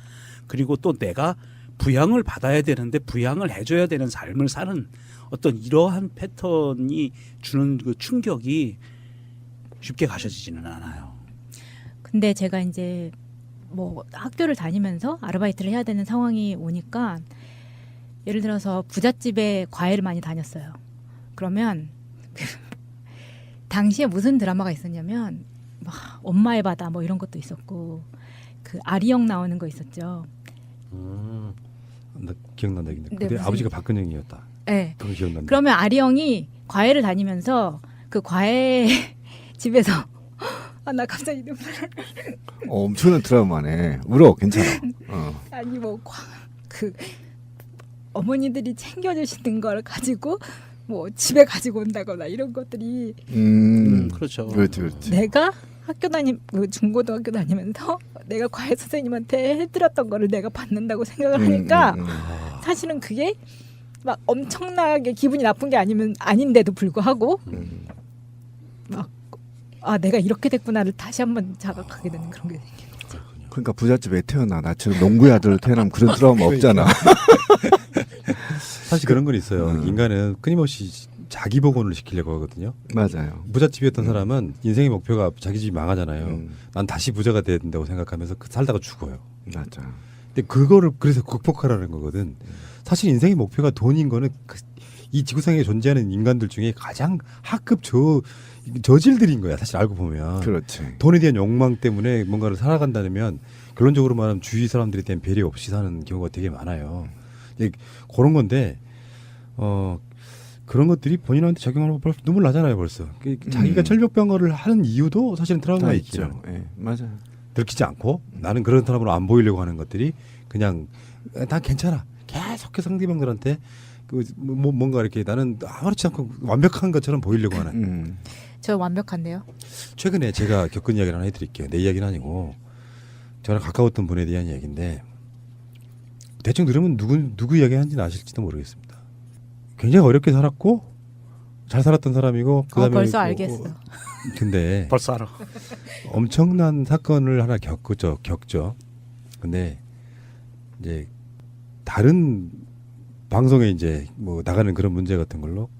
그리고 또 내가 부양을 받아야 되는데 부양을 해줘야 되는 삶을 사는 어떤 이러한 패턴이 주는 그 충격이 쉽게 가셔지지는 않아요. 근데 제가 이제 뭐 학교를 다니면서 아르바이트를 해야 되는 상황이 오니까 예를 들어서 부잣집에 과외를 많이 다녔어요. 그러면 당시에 무슨 드라마가 있었냐면 막 엄마의 바다 뭐 이런 것도 있었고 그 아리영 나오는 거 있었죠. 나 기억난다. 근데 무슨... 아버지가 박근영이었다. 네. 그거 기억난다. 그러면 아리영이 과외를 다니면서 그 과외 집에서 나 갑자기 눈물. 엄청난 트라우마네. 울어, 괜찮아. 아니 뭐 그 어머니들이 챙겨주시는 걸 가지고 뭐 집에 가지고 온다거나 이런 것들이 그렇죠. 그렇지. 내가 학교 중고등학교 다니면서 내가 과외 선생님한테 해드렸던 거를 내가 받는다고 생각을 하니까 사실은 그게 막 엄청나게 기분이 나쁜 게 아닌데도 불구하고 막 내가 이렇게 됐구나를 다시 한번 자각하게 되는 그런 게 생긴 거죠. 그러니까 부잣집에 태어나 나처럼 농부의 아들로 태어나면 그런 트라우마 없잖아. 사실 그런 건 있어요. 인간은 끊임없이 자기 복원을 시키려고 하거든요. 맞아요. 부잣집이었던 사람은 인생의 목표가 자기 집이 망하잖아요. 난 다시 부자가 돼야 된다고 생각하면서 살다가 죽어요. 맞아. 근데 그거를 그래서 극복하라는 거거든. 사실 인생의 목표가 돈인 거는 이 지구상에 존재하는 인간들 중에 가장 하급 저질들인 거야. 사실 알고 보면. 그렇지. 돈에 대한 욕망 때문에 뭔가를 살아간다면 결론적으로 말하면 주위 사람들에 대한 배려 없이 사는 경우가 되게 많아요. 그런 건데 그런 것들이 본인한테 적용하는 거 벌써 눈물 나잖아요. 벌써 자기가 철벽병거를 하는 이유도 사실은 트라우마 있죠. 네, 맞아요. 들키지 않고 나는 그런 사람으로 안 보이려고 하는 것들이 그냥 난 괜찮아. 계속해서 상대방들한테 뭔가 이렇게 나는 아무렇지 않고 완벽한 것처럼 보이려고 하는. 저 완벽한데요. 최근에 제가 겪은 이야기를 하나 해드릴게요. 내 이야기는 아니고 저랑 가까웠던 분에 대한 이야기인데 대충 들으면 누구 이야기하는지는 아실지도 모르겠습니다. 굉장히 어렵게 살았고 잘 살았던 사람이고 그다음에 벌써 알겠어. 근데 벌써 알아. 엄청난 사건을 하나 겪죠. 근데 이제 다른 방송에 이제 뭐 나가는 그런 문제 같은 걸로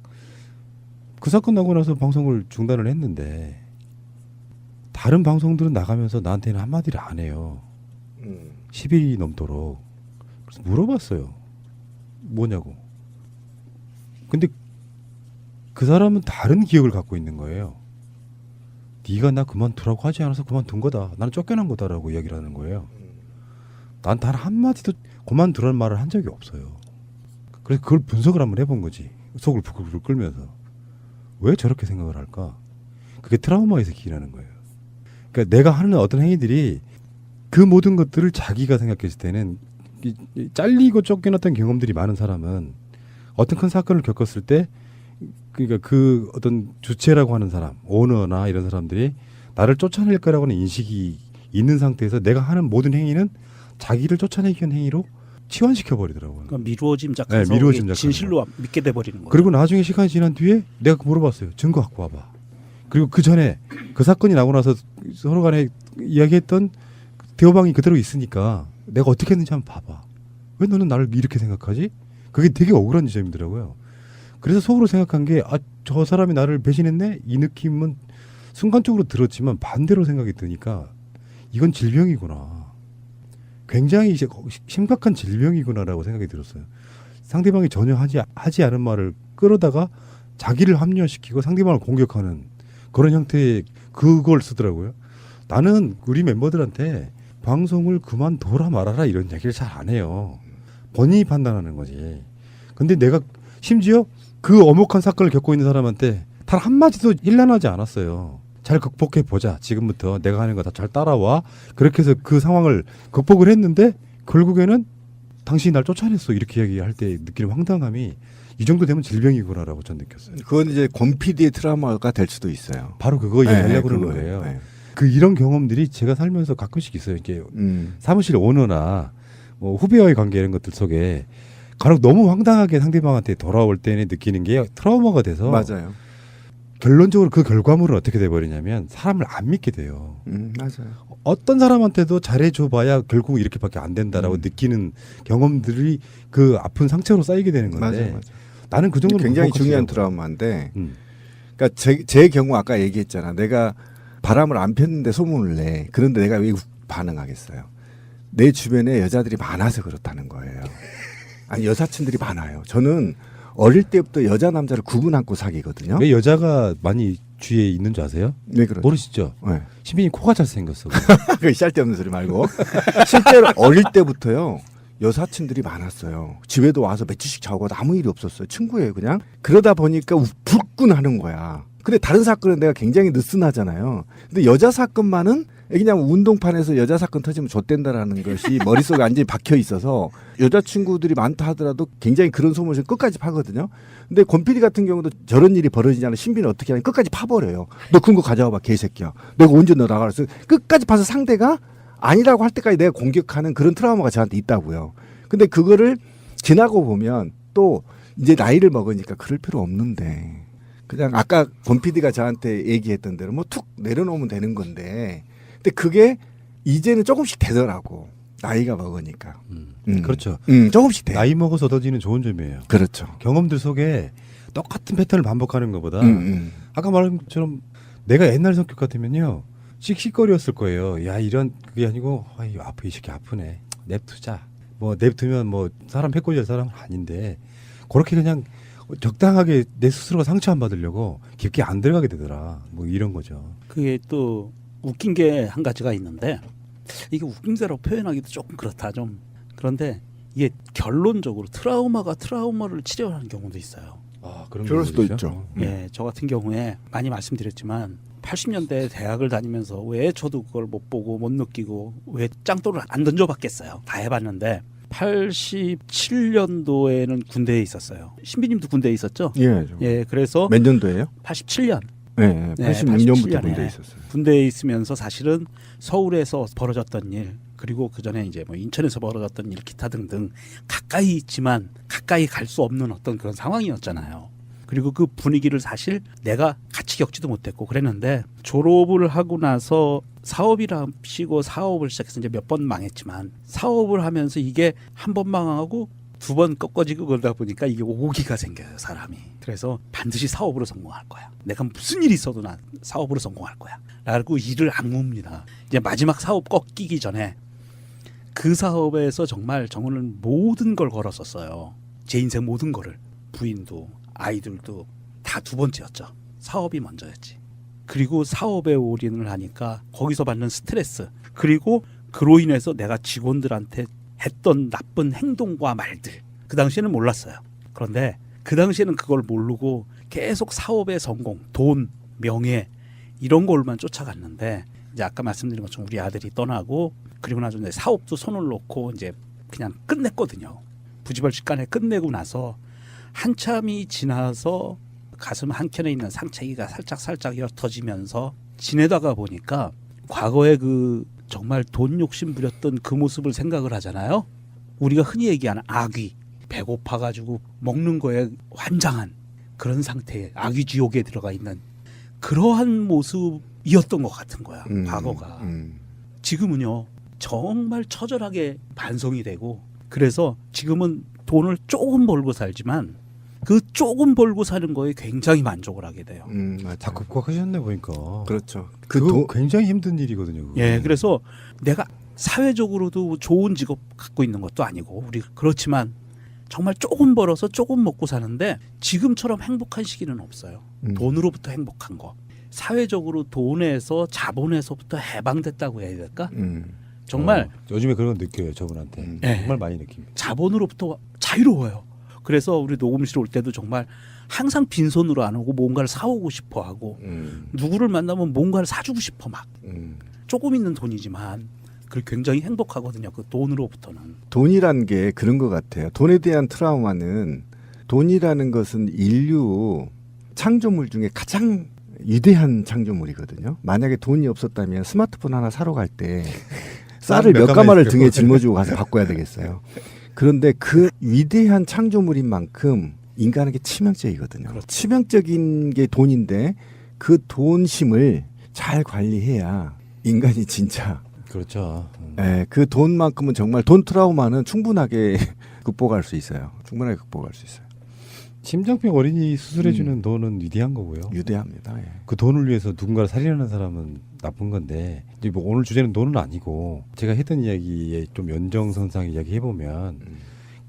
그 사건 나고 나서 방송을 중단을 했는데 다른 방송들은 나가면서 나한테는 한마디를 안 해요. 10일이 넘도록. 그래서 물어봤어요. 뭐냐고. 근데 그 사람은 다른 기억을 갖고 있는 거예요. 네가 나 그만두라고 하지 않아서 그만둔 거다. 나는 쫓겨난 거다라고 이야기를 하는 거예요. 난 단 한마디도 그만두라는 말을 한 적이 없어요. 그래서 그걸 분석을 한번 해본 거지. 속을 부글부글 끓면서. 왜 저렇게 생각을 할까? 그게 트라우마에서 기인하는 거예요. 그러니까 내가 하는 어떤 행위들이 그 모든 것들을 자기가 생각했을 때는 잘리고 쫓겨났던 경험들이 많은 사람은 어떤 큰 사건을 겪었을 때 그러니까 그 어떤 주체라고 하는 사람, 오너나 이런 사람들이 나를 쫓아낼 거라고는 인식이 있는 상태에서 내가 하는 모든 행위는 자기를 쫓아내기 위한 행위로 치환시켜 버리더라고요. 그러니까 미루어 짐작해서 네, 미루어 짐작하는 진실로 믿게 돼 버리는 거예요. 그리고 나중에 시간이 지난 뒤에 내가 물어봤어요. 증거 갖고 와봐. 그리고 그 전에 그 사건이 나고 나서 서로 간에 이야기했던 대화방이 그대로 있으니까 내가 어떻게 했는지 한번 봐봐. 왜 너는 나를 이렇게 생각하지? 그게 되게 억울한 지점이더라고요. 그래서 속으로 생각한 게 저 사람이 나를 배신했네? 이 느낌은 순간적으로 들었지만 반대로 생각이 드니까 이건 질병이구나. 굉장히 심각한 질병이구나라고 생각이 들었어요. 상대방이 전혀 하지 않은 말을 끌어다가 자기를 합리화시키고 상대방을 공격하는 그런 형태의 그걸 쓰더라고요. 나는 우리 멤버들한테 방송을 그만둬라 말아라 이런 얘기를 잘 안 해요. 본인이 판단하는 거지. 근데 내가 심지어 그 엄혹한 사건을 겪고 있는 사람한테 단 한마디도 일난하지 않았어요. 잘 극복해 보자. 지금부터 내가 하는 거 다 잘 따라와. 그렇게 해서 그 상황을 극복을 했는데 결국에는 당신이 날 쫓아냈어. 이렇게 얘기할 때 느끼는 황당함이 이 정도 되면 질병이구나라고 전 느꼈어요. 그건 이제 권 PD의 트라우마가 될 수도 있어요. 바로 그거 얘기하려고 그러는 거예요. 네. 그 이런 경험들이 제가 살면서 가끔씩 있어요. 이게 사무실 오너나 뭐 후배와의 관계 이런 것들 속에 간혹 너무 황당하게 상대방한테 돌아올 때는 느끼는 게 트라우마가 돼서 맞아요. 결론적으로 그 결과물은 어떻게 돼버리냐면 사람을 안 믿게 돼요. 맞아요. 어떤 사람한테도 잘해줘봐야 결국 이렇게밖에 안 된다라고 느끼는 경험들이 그 아픈 상처로 쌓이게 되는 건데 맞아요. 나는 그 정도는 굉장히 중요한 트라우마인데 그러니까 제 경우 아까 얘기했잖아. 내가 바람을 안 폈는데 소문을 내. 그런데 내가 왜 반응하겠어요? 내 주변에 여자들이 많아서 그렇다는 거예요. 아니 여사친들이 많아요. 저는 어릴 때부터 여자 남자를 구분 않고 사귀거든요. 왜 여자가 많이 주위에 있는 줄 아세요? 네, 그렇죠. 모르시죠? 네. 시민이 코가 잘생겼어. 그 쌀데없는 소리 말고 실제로 어릴 때부터요. 여사친들이 많았어요. 집에도 와서 며칠씩 자고 아무 일이 없었어요. 친구예요 그냥. 그러다 보니까 불끈하는 거야. 근데 다른 사건은 내가 굉장히 느슨하잖아요. 근데 여자 사건만은 그냥 운동판에서 여자 사건 터지면 좆된다라는 것이 머릿속에 완전히 박혀 있어서 여자친구들이 많다 하더라도 굉장히 그런 소문을 끝까지 파거든요. 근데 권 PD 같은 경우도 저런 일이 벌어지잖아요. 신비는 어떻게 하냐 끝까지 파버려요. 너 그런 거 가져와봐 개새끼야. 내가 언제 너 나가랬어. 끝까지 파서 상대가 아니라고 할 때까지 내가 공격하는 그런 트라우마가 저한테 있다고요. 근데 그거를 지나고 보면 또 이제 나이를 먹으니까 그럴 필요 없는데 그냥 아까 권 PD가 저한테 얘기했던 대로 뭐 툭 내려놓으면 되는 건데 근데 그게 이제는 조금씩 되더라고. 나이가 먹으니까. 그렇죠. 조금씩 돼. 나이 먹어서 얻어지는 좋은 점이에요. 그렇죠. 경험들 속에 똑같은 패턴을 반복하는 것보다 아까 말한 것처럼 내가 옛날 성격 같으면요. 씩씩거리였을 거예요. 야 이런 그게 아니고 이 새끼 아프네. 냅두자. 뭐 냅두면 뭐 사람 패권이 될 사람은 아닌데 그렇게 그냥 적당하게 내 스스로가 상처 안 받으려고 깊게 안 들어가게 되더라. 뭐 이런 거죠. 그게 또 웃긴 게 한 가지가 있는데 이게 웃김새로 표현하기도 조금 그렇다 좀. 그런데 이게 결론적으로 트라우마가 트라우마를 치료하는 경우도 있어요. 그럴 수도 있죠. 예, 저 같은 경우에 많이 말씀드렸지만 80년대 대학을 다니면서 왜 저도 그걸 못 보고 못 느끼고 왜 짱돌을 안 던져봤겠어요. 다 해봤는데 87년도에는 군대에 있었어요. 신비님도 군대에 있었죠? 예. 예, 그래서 몇 년도예요? 87년. 네, 86년부터 군대에 있었어요. 군대에 있으면서 사실은 서울에서 벌어졌던 일 그리고 그 전에 이제 뭐 인천에서 벌어졌던 일 기타 등등 가까이 있지만 가까이 갈 수 없는 어떤 그런 상황이었잖아요. 그리고 그 분위기를 사실 내가 같이 겪지도 못했고 그랬는데 졸업을 하고 나서 사업이랍시고 사업을 시작해서 이제 몇 번 망했지만 사업을 하면서 이게 한 번 망하고 두 번 꺾어지고 그러다 보니까 이게 오기가 생겨요, 사람이. 그래서 반드시 사업으로 성공할 거야. 내가 무슨 일이 있어도 난 사업으로 성공할 거야. 라고 일을 악무입니다. 이제 마지막 사업 꺾이기 전에 그 사업에서 정말 저는 모든 걸 걸었었어요. 제 인생 모든 거를. 부인도 아이들도 다 두 번째였죠. 사업이 먼저였지. 그리고 사업에 올인을 하니까 거기서 받는 스트레스, 그리고 그로 인해서 내가 직원들한테 했던 나쁜 행동과 말들, 그 당시에는 몰랐어요. 그런데 그 당시에는 그걸 모르고 계속 사업의 성공, 돈, 명예 이런 걸만 쫓아갔는데, 이제 아까 말씀드린 것처럼 우리 아들이 떠나고 그리고 나서 이제 사업도 손을 놓고 이제 그냥 끝냈거든요. 부지불식간에 끝내고 나서 한참이 지나서 가슴 한켠에 있는 상처기가 살짝 옅어지면서 지내다가 보니까 과거에 그 정말 돈 욕심 부렸던 그 모습을 생각을 하잖아요. 우리가 흔히 얘기하는 악귀, 배고파가지고 먹는 거에 환장한 그런 상태에 악귀 지옥에 들어가 있는 그러한 모습이었던 것 같은 거야. 과거가. 지금은요 정말 처절하게 반성이 되고, 그래서 지금은 돈을 조금 벌고 살지만 그 조금 벌고 사는 거에 굉장히 만족을 하게 돼요. 다 극복하셨네 보니까. 그렇죠. 그거 굉장히 힘든 일이거든요. 그거. 예, 그래서 내가 사회적으로도 좋은 직업 갖고 있는 것도 아니고 우리 그렇지만 정말 조금 벌어서 조금 먹고 사는데 지금처럼 행복한 시기는 없어요. 돈으로부터 행복한 거. 사회적으로 돈에서 자본에서부터 해방됐다고 해야 될까? 정말 요즘에 그런 거 느껴요, 저분한테. 예. 정말 많이 느낍니다. 자본으로부터 자유로워요. 그래서 우리 녹음실 올 때도 정말 항상 빈손으로 안 오고 뭔가를 사오고 싶어 하고 누구를 만나면 뭔가를 사주고 싶어 막. 조금 있는 돈이지만 그 굉장히 행복하거든요. 그 돈으로부터는. 돈이란 게 그런 것 같아요. 돈에 대한 트라우마는, 돈이라는 것은 인류 창조물 중에 가장 위대한 창조물이거든요. 만약에 돈이 없었다면 스마트폰 하나 사러 갈 때 쌀을 몇 가마를 등에 짊어지고 가서 바꿔야 되겠어요. 그런데 그 위대한 창조물인 만큼 인간에게 치명적이거든요. 그렇죠. 치명적인 게 돈인데 그 돈심을 잘 관리해야 인간이 진짜. 그렇죠. 네, 그 돈만큼은 정말 돈 트라우마는 충분하게 극복할 수 있어요. 충분하게 극복할 수 있어요. 심장병 어린이 수술해주는 돈은 위대한 거고요. 위대합니다. 예. 그 돈을 위해서 누군가를 살인하는 사람은 나쁜 건데, 이제 뭐 오늘 주제는 돈은 아니고 제가 했던 이야기에 좀 연정선상 이야기 해보면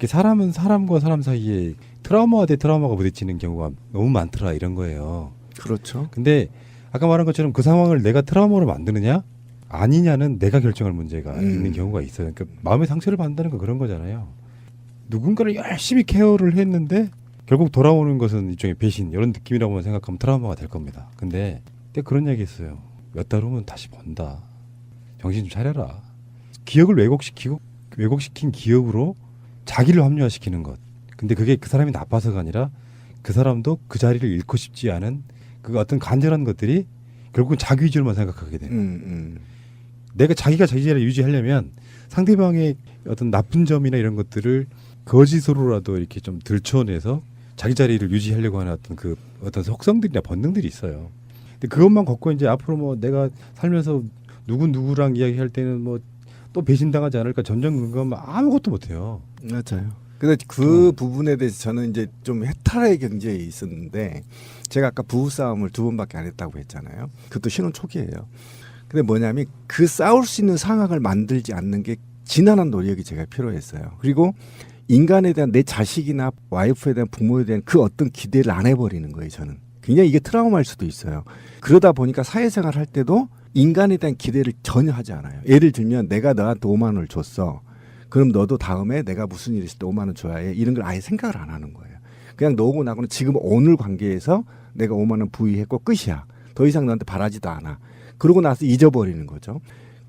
사람은 사람과 사람 사이에 트라우마와 대트라우마가 부딪히는 경우가 너무 많더라 이런 거예요. 그렇죠. 근데 아까 말한 것처럼 그 상황을 내가 트라우마로 만드느냐 아니냐는 내가 결정할 문제가 있는 경우가 있어요. 그러니까 마음의 상처를 받는다는 건 그런 거잖아요. 누군가를 열심히 케어를 했는데 결국 돌아오는 것은 일종의 배신, 이런 느낌이라고 생각하면 트라우마가 될 겁니다. 근데 그런 얘기 했어요. 몇 달 후면 다시 번다. 정신 좀 차려라. 기억을 왜곡시킨 기억으로 자기를 합리화시키는 것. 근데 그게 그 사람이 나빠서가 아니라 그 사람도 그 자리를 잃고 싶지 않은 그 어떤 간절한 것들이 결국은 자기 위주로만 생각하게 되는. 내가 자기가 자기 자리를 유지하려면 상대방의 어떤 나쁜 점이나 이런 것들을 거짓으로라도 이렇게 좀 들춰내서 자기 자리를 유지하려고 하는 어떤 속성들이나 본능들이 있어요. 근데 그것만 갖고 이제 앞으로 뭐 내가 살면서 누구랑 이야기할 때는 뭐 또 배신당하지 않을까 전전긍긍하면 아무것도 못해요. 맞아요. 근데 그 부분에 대해서 저는 이제 좀 해탈의 경지에 있었는데, 제가 아까 부부싸움을 2번밖에 안 했다고 했잖아요. 그것도 신혼 초기예요. 근데 뭐냐면 그 싸울 수 있는 상황을 만들지 않는 게 지난한 노력이 제가 필요했어요. 그리고 인간에 대한, 내 자식이나 와이프에 대한, 부모에 대한 그 어떤 기대를 안 해버리는 거예요. 저는 굉장히 이게 트라우마일 수도 있어요. 그러다 보니까 사회생활 할 때도 인간에 대한 기대를 전혀 하지 않아요. 예를 들면 내가 너한테 5만 원을 줬어. 그럼 너도 다음에 내가 무슨 일 있을 때 5만 원 줘야 해. 이런 걸 아예 생각을 안 하는 거예요. 그냥 너고 나고는 지금 오늘 관계에서 내가 5만 원 부의했고 끝이야. 더 이상 너한테 바라지도 않아. 그러고 나서 잊어버리는 거죠.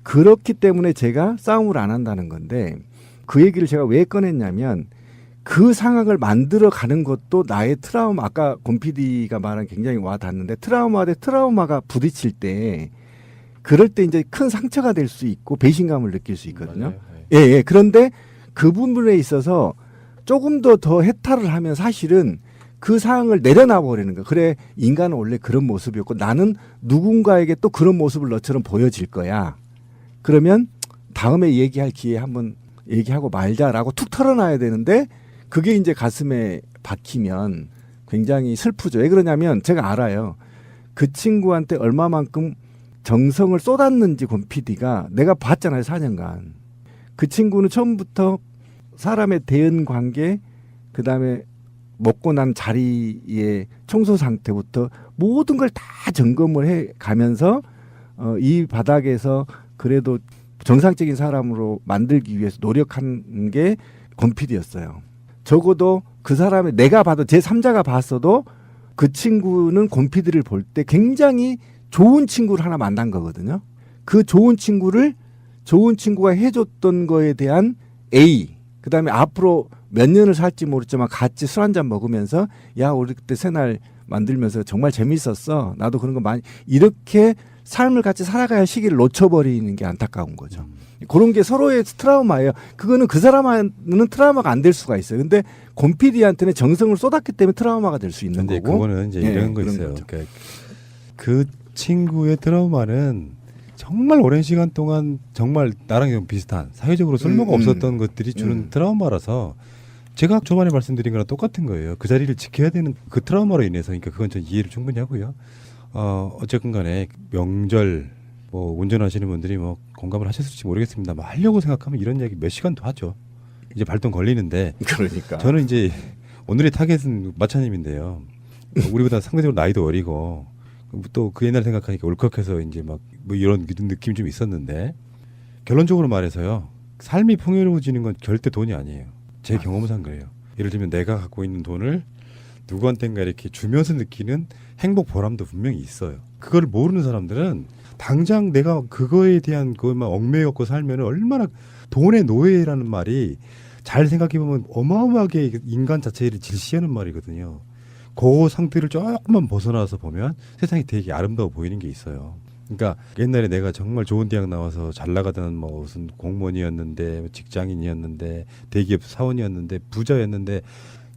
그렇기 때문에 제가 싸움을 안 한다는 건데, 그 얘기를 제가 왜 꺼냈냐면 그 상황을 만들어가는 것도 나의 트라우마, 아까 권 PD가 말한 굉장히 와 닿는데, 트라우마 대 트라우마가 부딪힐 때 그럴 때 이제 큰 상처가 될 수 있고 배신감을 느낄 수 있거든요. 예. 그런데 그 부분에 있어서 조금 더 해탈을 하면 사실은 그 상황을 내려놔 버리는 거예요. 그래, 인간은 원래 그런 모습이었고 나는 누군가에게 또 그런 모습을 너처럼 보여질 거야. 그러면 다음에 얘기할 기회에 한번 얘기하고 말자라고 툭 털어놔야 되는데, 그게 이제 가슴에 박히면 굉장히 슬프죠. 왜 그러냐면 제가 알아요. 그 친구한테 얼마만큼 정성을 쏟았는지 권 PD가 내가 봤잖아요. 4년간. 그 친구는 처음부터 사람의 대응 관계, 그다음에 먹고 난 자리의 청소 상태부터 모든 걸 다 점검을 해 가면서 이 바닥에서 그래도 정상적인 사람으로 만들기 위해서 노력한 게 권 PD였어요. 적어도 그 사람의 내가 봐도 제 3자가 봤어도 그 친구는 권 PD를 볼 때 굉장히 좋은 친구를 하나 만난 거거든요. 그 좋은 친구가 해줬던 거에 대한 A, 그다음에 앞으로 몇 년을 살지 모르지만 같이 술 한잔 먹으면서 야 우리 그때 새날 만들면서 정말 재밌었어. 나도 그런 거 많이 이렇게 삶을 같이 살아가야 할 시기를 놓쳐버리는 게 안타까운 거죠. 그런 게 서로의 트라우마예요. 그거는 그 사람한테는 트라우마가 안 될 수가 있어요. 근데 권 PD한테는 정성을 쏟았기 때문에 트라우마가 될 수 있는 근데 거고. 그거는 이제 이런 거 있어요. 그러니까 그 친구의 트라우마는 정말 오랜 시간 동안 정말 나랑 좀 비슷한 사회적으로 쓸모가 없었던 것들이 주는 트라우마라서 제가 초반에 말씀드린 거랑 똑같은 거예요. 그 자리를 지켜야 되는 그 트라우마로 인해서 그러니까 그건 전 이해를 충분히 하고요. 어쨌든 간에 명절 뭐 운전하시는 분들이 뭐 공감을 하셨을지 모르겠습니다. 뭐 하려고 생각하면 이런 얘기 몇 시간도 하죠. 이제 발동 걸리는데 그러니까 저는 이제 오늘의 타겟은 마차님인데요. 우리보다 상대적으로 나이도 어리고 또 그 옛날 생각하니까 울컥해서 이제 막 뭐 이런 느낌이 좀 있었는데 결론적으로 말해서요. 삶이 풍요로워지는 건 절대 돈이 아니에요. 제 경험상 그래요. 예를 들면 내가 갖고 있는 돈을 누구한테인가 이렇게 주면서 느끼는 행복 보람도 분명히 있어요. 그걸 모르는 사람들은 당장 내가 그거에 대한 그것만 얽매였고 살면 얼마나 돈의 노예라는 말이 잘 생각해보면 어마어마하게 인간 자체를 질시하는 말이거든요. 그 상태를 조금만 벗어나서 보면 세상이 되게 아름다워 보이는 게 있어요. 그러니까 옛날에 내가 정말 좋은 대학 나와서 잘 나가던 뭐 무슨 공무원이었는데 직장인이었는데 대기업 사원이었는데 부자였는데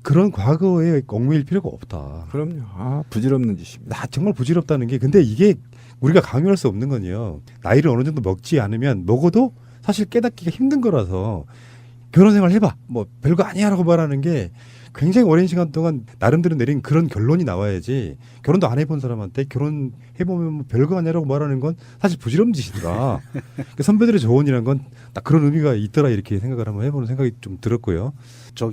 그런 과거에 얽매일 필요가 없다. 그럼요. 부질없는 짓입니다. 나 정말 부질없다는 게 근데 이게 우리가 강요할 수 없는 건요. 나이를 어느 정도 먹지 않으면 먹어도 사실 깨닫기가 힘든 거라서 결혼 생활 해봐. 뭐 별거 아니야라고 말하는 게 굉장히 오랜 시간 동안 나름대로 내린 그런 결론이 나와야지 결혼도 안 해본 사람한테 결혼해보면 뭐 별거 아니라고 말하는 건 사실 부질없는 짓이더라. 그러니까 선배들의 조언이란 건 딱 그런 의미가 있더라 이렇게 생각을 한번 해보는 생각이 좀 들었고요.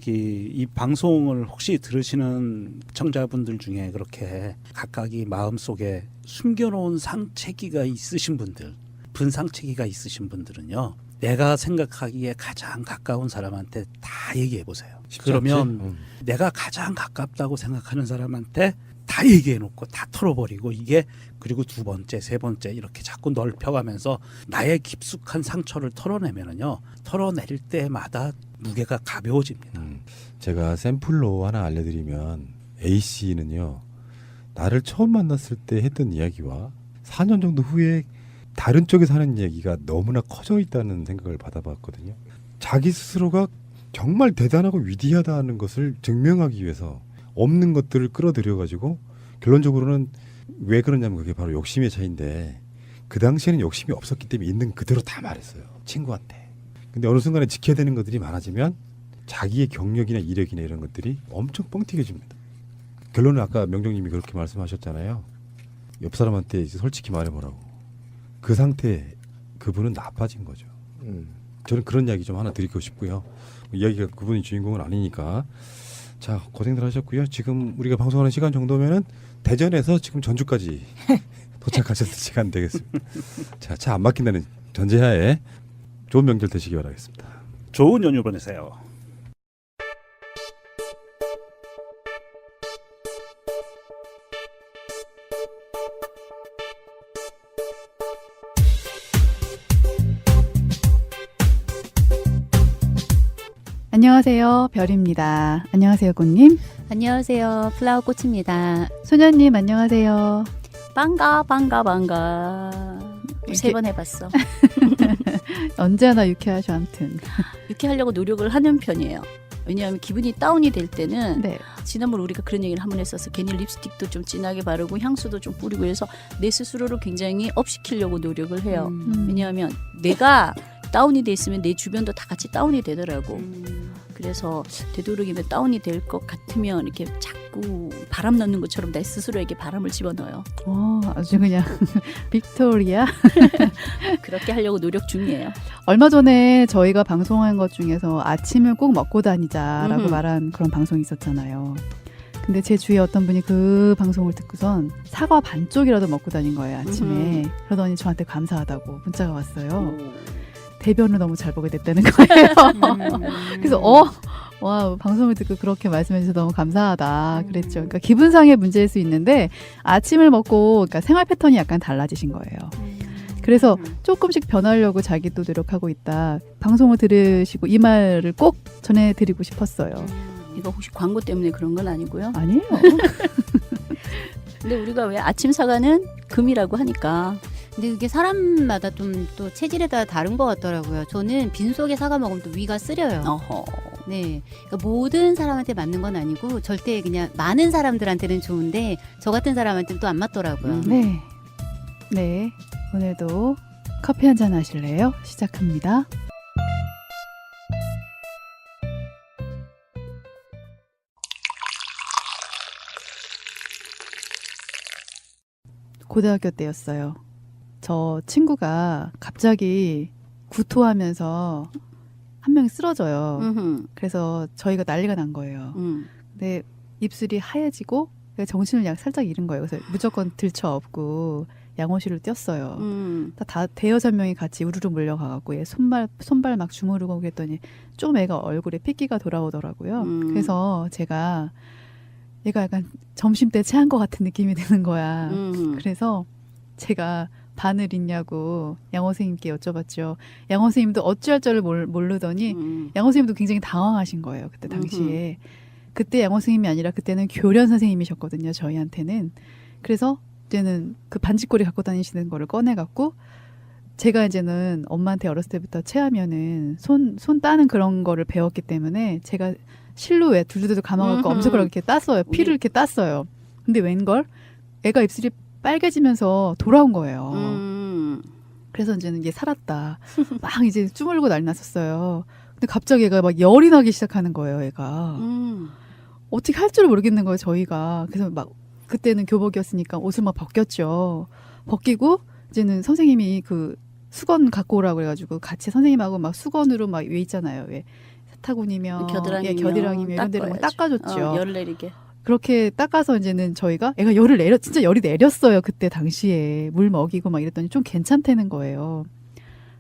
이 방송을 혹시 들으시는 청자분들 중에 그렇게 각각이 마음속에 숨겨놓은 상체기가 있으신 분들, 분상체기가 있으신 분들은요. 내가 생각하기에 가장 가까운 사람한테 다 얘기해 보세요. 그러면 내가 가장 가깝다고 생각하는 사람한테 다 얘기해놓고 다 털어버리고 이게 그리고 두 번째, 세 번째 이렇게 자꾸 넓혀가면서 나의 깊숙한 상처를 털어내면은요. 털어낼 때마다 무게가 가벼워집니다. 제가 샘플로 하나 알려드리면 A씨는요. 나를 처음 만났을 때 했던 이야기와 4년 정도 후에 다른 쪽에서 하는 얘기가 너무나 커져 있다는 생각을 받아봤거든요. 자기 스스로가 정말 대단하고 위대하다는 것을 증명하기 위해서 없는 것들을 끌어들여가지고 결론적으로는 왜 그러냐면 그게 바로 욕심의 차이인데 그 당시에는 욕심이 없었기 때문에 있는 그대로 다 말했어요. 친구한테. 근데 어느 순간에 지켜야 되는 것들이 많아지면 자기의 경력이나 이력이나 이런 것들이 엄청 뻥튀겨집니다. 결론은 아까 명정님이 그렇게 말씀하셨잖아요. 옆 사람한테 이제 솔직히 말해보라고. 그 상태 그분은 나빠진 거죠. 저는 그런 이야기 좀 하나 드리고 싶고요. 이야기가 그분이 주인공은 아니니까. 자, 고생들 하셨고요. 지금 우리가 방송하는 시간 정도면은 대전에서 지금 전주까지 도착하셨을 시간 되겠습니다. 자, 차 안 막힌다는 전제하에 좋은 명절 되시기 바라겠습니다. 좋은 연휴 보내세요. 안녕하세요. 별입니다. 안녕하세요, 꽃님. 안녕하세요. 플라워 꽃입니다. 소녀님, 안녕하세요. 반가. 세 번 해봤어. 언제나 유쾌하셔, 아무튼. 유쾌하려고 노력을 하는 편이에요. 왜냐하면 기분이 다운이 될 때는 지난번 우리가 그런 얘기를 한번 했었어. 괜히 립스틱도 좀 진하게 바르고 향수도 좀 뿌리고 해서 내 스스로를 굉장히 업시키려고 노력을 해요. 왜냐하면 내가 다운이 돼 있으면 내 주변도 다 같이 다운이 되더라고. 그래서 되도록이면 다운이 될 것 같으면 이렇게 자꾸 바람 넣는 것처럼 내 스스로에게 바람을 집어넣어요. 아주 그냥 빅토리아. 그렇게 하려고 노력 중이에요. 얼마 전에 저희가 방송한 것 중에서 아침을 꼭 먹고 다니자라고 말한 그런 방송이 있었잖아요. 근데 제 주위에 어떤 분이 그 방송을 듣고선 사과 반쪽이라도 먹고 다닌 거예요, 아침에. 그러더니 저한테 감사하다고 문자가 왔어요. 대변을 너무 잘 보게 됐다는 거예요. 그래서 와, 방송을 듣고 그렇게 말씀해 주셔서 너무 감사하다 그랬죠. 그러니까 기분상의 문제일 수 있는데 아침을 먹고 그러니까 생활 패턴이 약간 달라지신 거예요. 그래서 조금씩 변하려고 자기도 노력하고 있다. 방송을 들으시고 이 말을 꼭 전해드리고 싶었어요. 이거 혹시 광고 때문에 그런 건 아니고요? 아니에요. 근데 우리가 왜 아침 사과는 금이라고 하니까. 근데 그게 사람마다 좀 또 체질에 따라 다른 것 같더라고요. 저는 빈속에 사과 먹으면 또 위가 쓰려요. 네, 그러니까 모든 사람한테 맞는 건 아니고 절대 그냥 많은 사람들한테는 좋은데 저 같은 사람한테는 또 안 맞더라고요. 네, 오늘도 커피 한잔 하실래요? 시작합니다. 고등학교 때였어요. 저 친구가 갑자기 구토하면서 한 명이 쓰러져요. 그래서 저희가 난리가 난 거예요. 근데 입술이 하얘지고 정신을 살짝 잃은 거예요. 그래서 무조건 들쳐업고 양호실로 뛰었어요. 다 대여섯 명이 같이 우르르 몰려가갖고 얘 손발 막 주무르고 그랬더니 좀 애가 얼굴에 핏기가 돌아오더라고요. 그래서 제가 얘가 약간 점심때 체한 것 같은 느낌이 드는 거야. 그래서 제가 바늘 있냐고 양호 선생님께 여쭤봤죠. 양호 선생님도 어찌할 줄을 모르더니 양호 선생님도 굉장히 당황하신 거예요. 그때 당시에. 그때 양호 선생님이 아니라 그때는 교련 선생님이셨거든요. 저희한테는. 그래서 이제는 그 반지꼬리 갖고 다니시는 거를 꺼내갖고 제가 이제는 엄마한테 어렸을 때부터 체하면은 손 따는 그런 거를 배웠기 때문에 제가 실로 왜 둘둘둘 감아갖고 엄지손가락 이렇게 땄어요. 피를 이렇게 땄어요. 근데 웬걸? 애가 입술이 빨개지면서 돌아온 거예요. 그래서 이제는 얘 살았다. 막 이제 쭈물고 난리 났었어요. 근데 갑자기 얘가 막 열이 나기 시작하는 거예요, 얘가. 어떻게 할 줄 모르겠는 거예요, 저희가. 그래서 막 그때는 교복이었으니까 옷을 막 벗겼죠. 벗기고 이제는 선생님이 그 수건 갖고 오라고 그래가지고 같이 선생님하고 막 수건으로 막 왜 있잖아요. 왜 세타군이며 겨드랑이며 이런 데를 막 닦아줬죠. 열 내리게. 그렇게 닦아서 이제는 저희가 애가 진짜 열이 내렸어요. 그때 당시에 물 먹이고 막 이랬더니 좀 괜찮다는 거예요.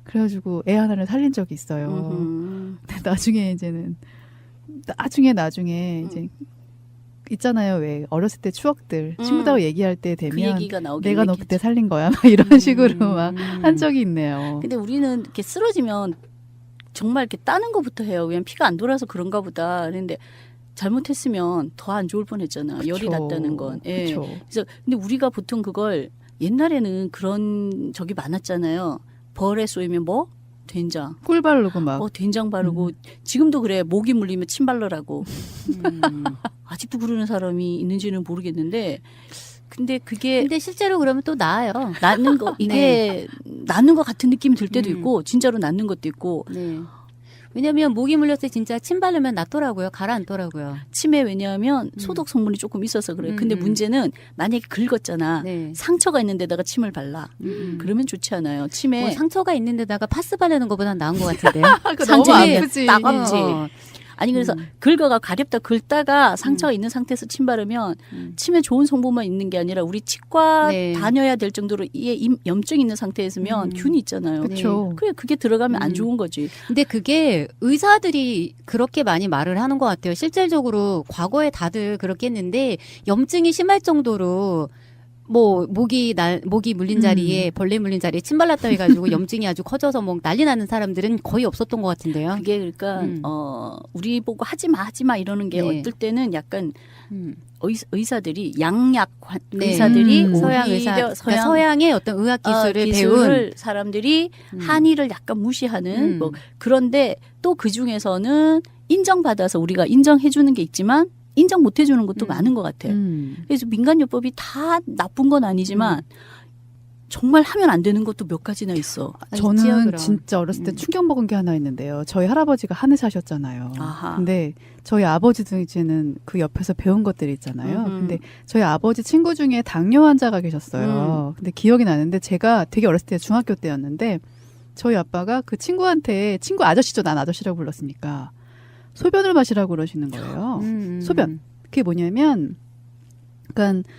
그래가지고 애 하나를 살린 적이 있어요. 근데 나중에 이제 있잖아요. 왜 어렸을 때 추억들 친구들하고 얘기할 때 되면 그 얘기가 나오긴 내가 너 그때 살린 거야 막 이런 식으로 막 한 적이 있네요. 근데 우리는 이렇게 쓰러지면 정말 이렇게 따는 것부터 해요. 그냥 피가 안 돌아서 그런가 보다. 그런데 잘못했으면 더 안 좋을 뻔했잖아. 그쵸. 열이 났다는 건. 예. 그쵸. 그래서 근데 우리가 보통 그걸 옛날에는 그런 적이 많았잖아요. 벌에 쏘이면 뭐? 된장. 꿀 바르고 막. 된장 바르고. 지금도 그래. 모기 물리면 침 바르라고. 아직도 그러는 사람이 있는지는 모르겠는데. 근데 실제로 그러면 또 나아요. 낫는 거 이게 낫는 것 같은 느낌이 들 때도 있고 진짜로 낫는 것도 있고. 네. 왜냐면 모기 물렸을 때 진짜 침 바르면 낫더라고요. 가라앉더라고요. 침에 왜냐하면 소독 성분이 조금 있어서 그래요. 근데 문제는 만약에 긁었잖아. 상처가 있는 데다가 침을 발라. 그러면 좋지 않아요. 침에 상처가 있는 데다가 파스 바르는 것보단 나은 것 같은데요. 너무 아프지. 따갑지. 아니 그래서 긁어가 가렵다 긁다가 상처가 있는 상태에서 침 바르면 침에 좋은 성분만 있는 게 아니라 우리 치과 다녀야 될 정도로 이에 염증이 있는 상태에서면 균이 있잖아요. 그렇죠. 그래 그게 들어가면 안 좋은 거지. 근데 그게 의사들이 그렇게 많이 말을 하는 것 같아요. 실질적으로 과거에 다들 그렇게 했는데 염증이 심할 정도로 뭐 모기 물린 자리에 벌레 물린 자리에 침 발랐다 해가지고 염증이 아주 커져서 뭐 난리 나는 사람들은 거의 없었던 것 같은데요. 그게 그러니까 우리 보고 하지 마 이러는 게 어떨 때는 약간 의사들이 양약 의사들이 서양 의사 서양의 어떤 의학 기술을 배운 사람들이 한의를 약간 무시하는 뭐 그런데 또 그 중에서는 인정받아서 우리가 인정해주는 게 있지만. 인정 못 해주는 것도 많은 것 같아요. 그래서 민간요법이 다 나쁜 건 아니지만 정말 하면 안 되는 것도 몇 가지나 있어. 저는 진짜 어렸을 때 충격 먹은 게 하나 있는데요. 저희 할아버지가 한의사셨잖아요. 근데 저희 아버지도 이제는 그 옆에서 배운 것들이 있잖아요. 근데 저희 아버지 친구 중에 당뇨 환자가 계셨어요. 근데 기억이 나는데 제가 되게 어렸을 때 중학교 때였는데 저희 아빠가 그 친구한테 친구 아저씨죠. 난 아저씨라고 불렀으니까 소변을 마시라고 그러시는 거예요. 소변. 그게 뭐냐면 그러니까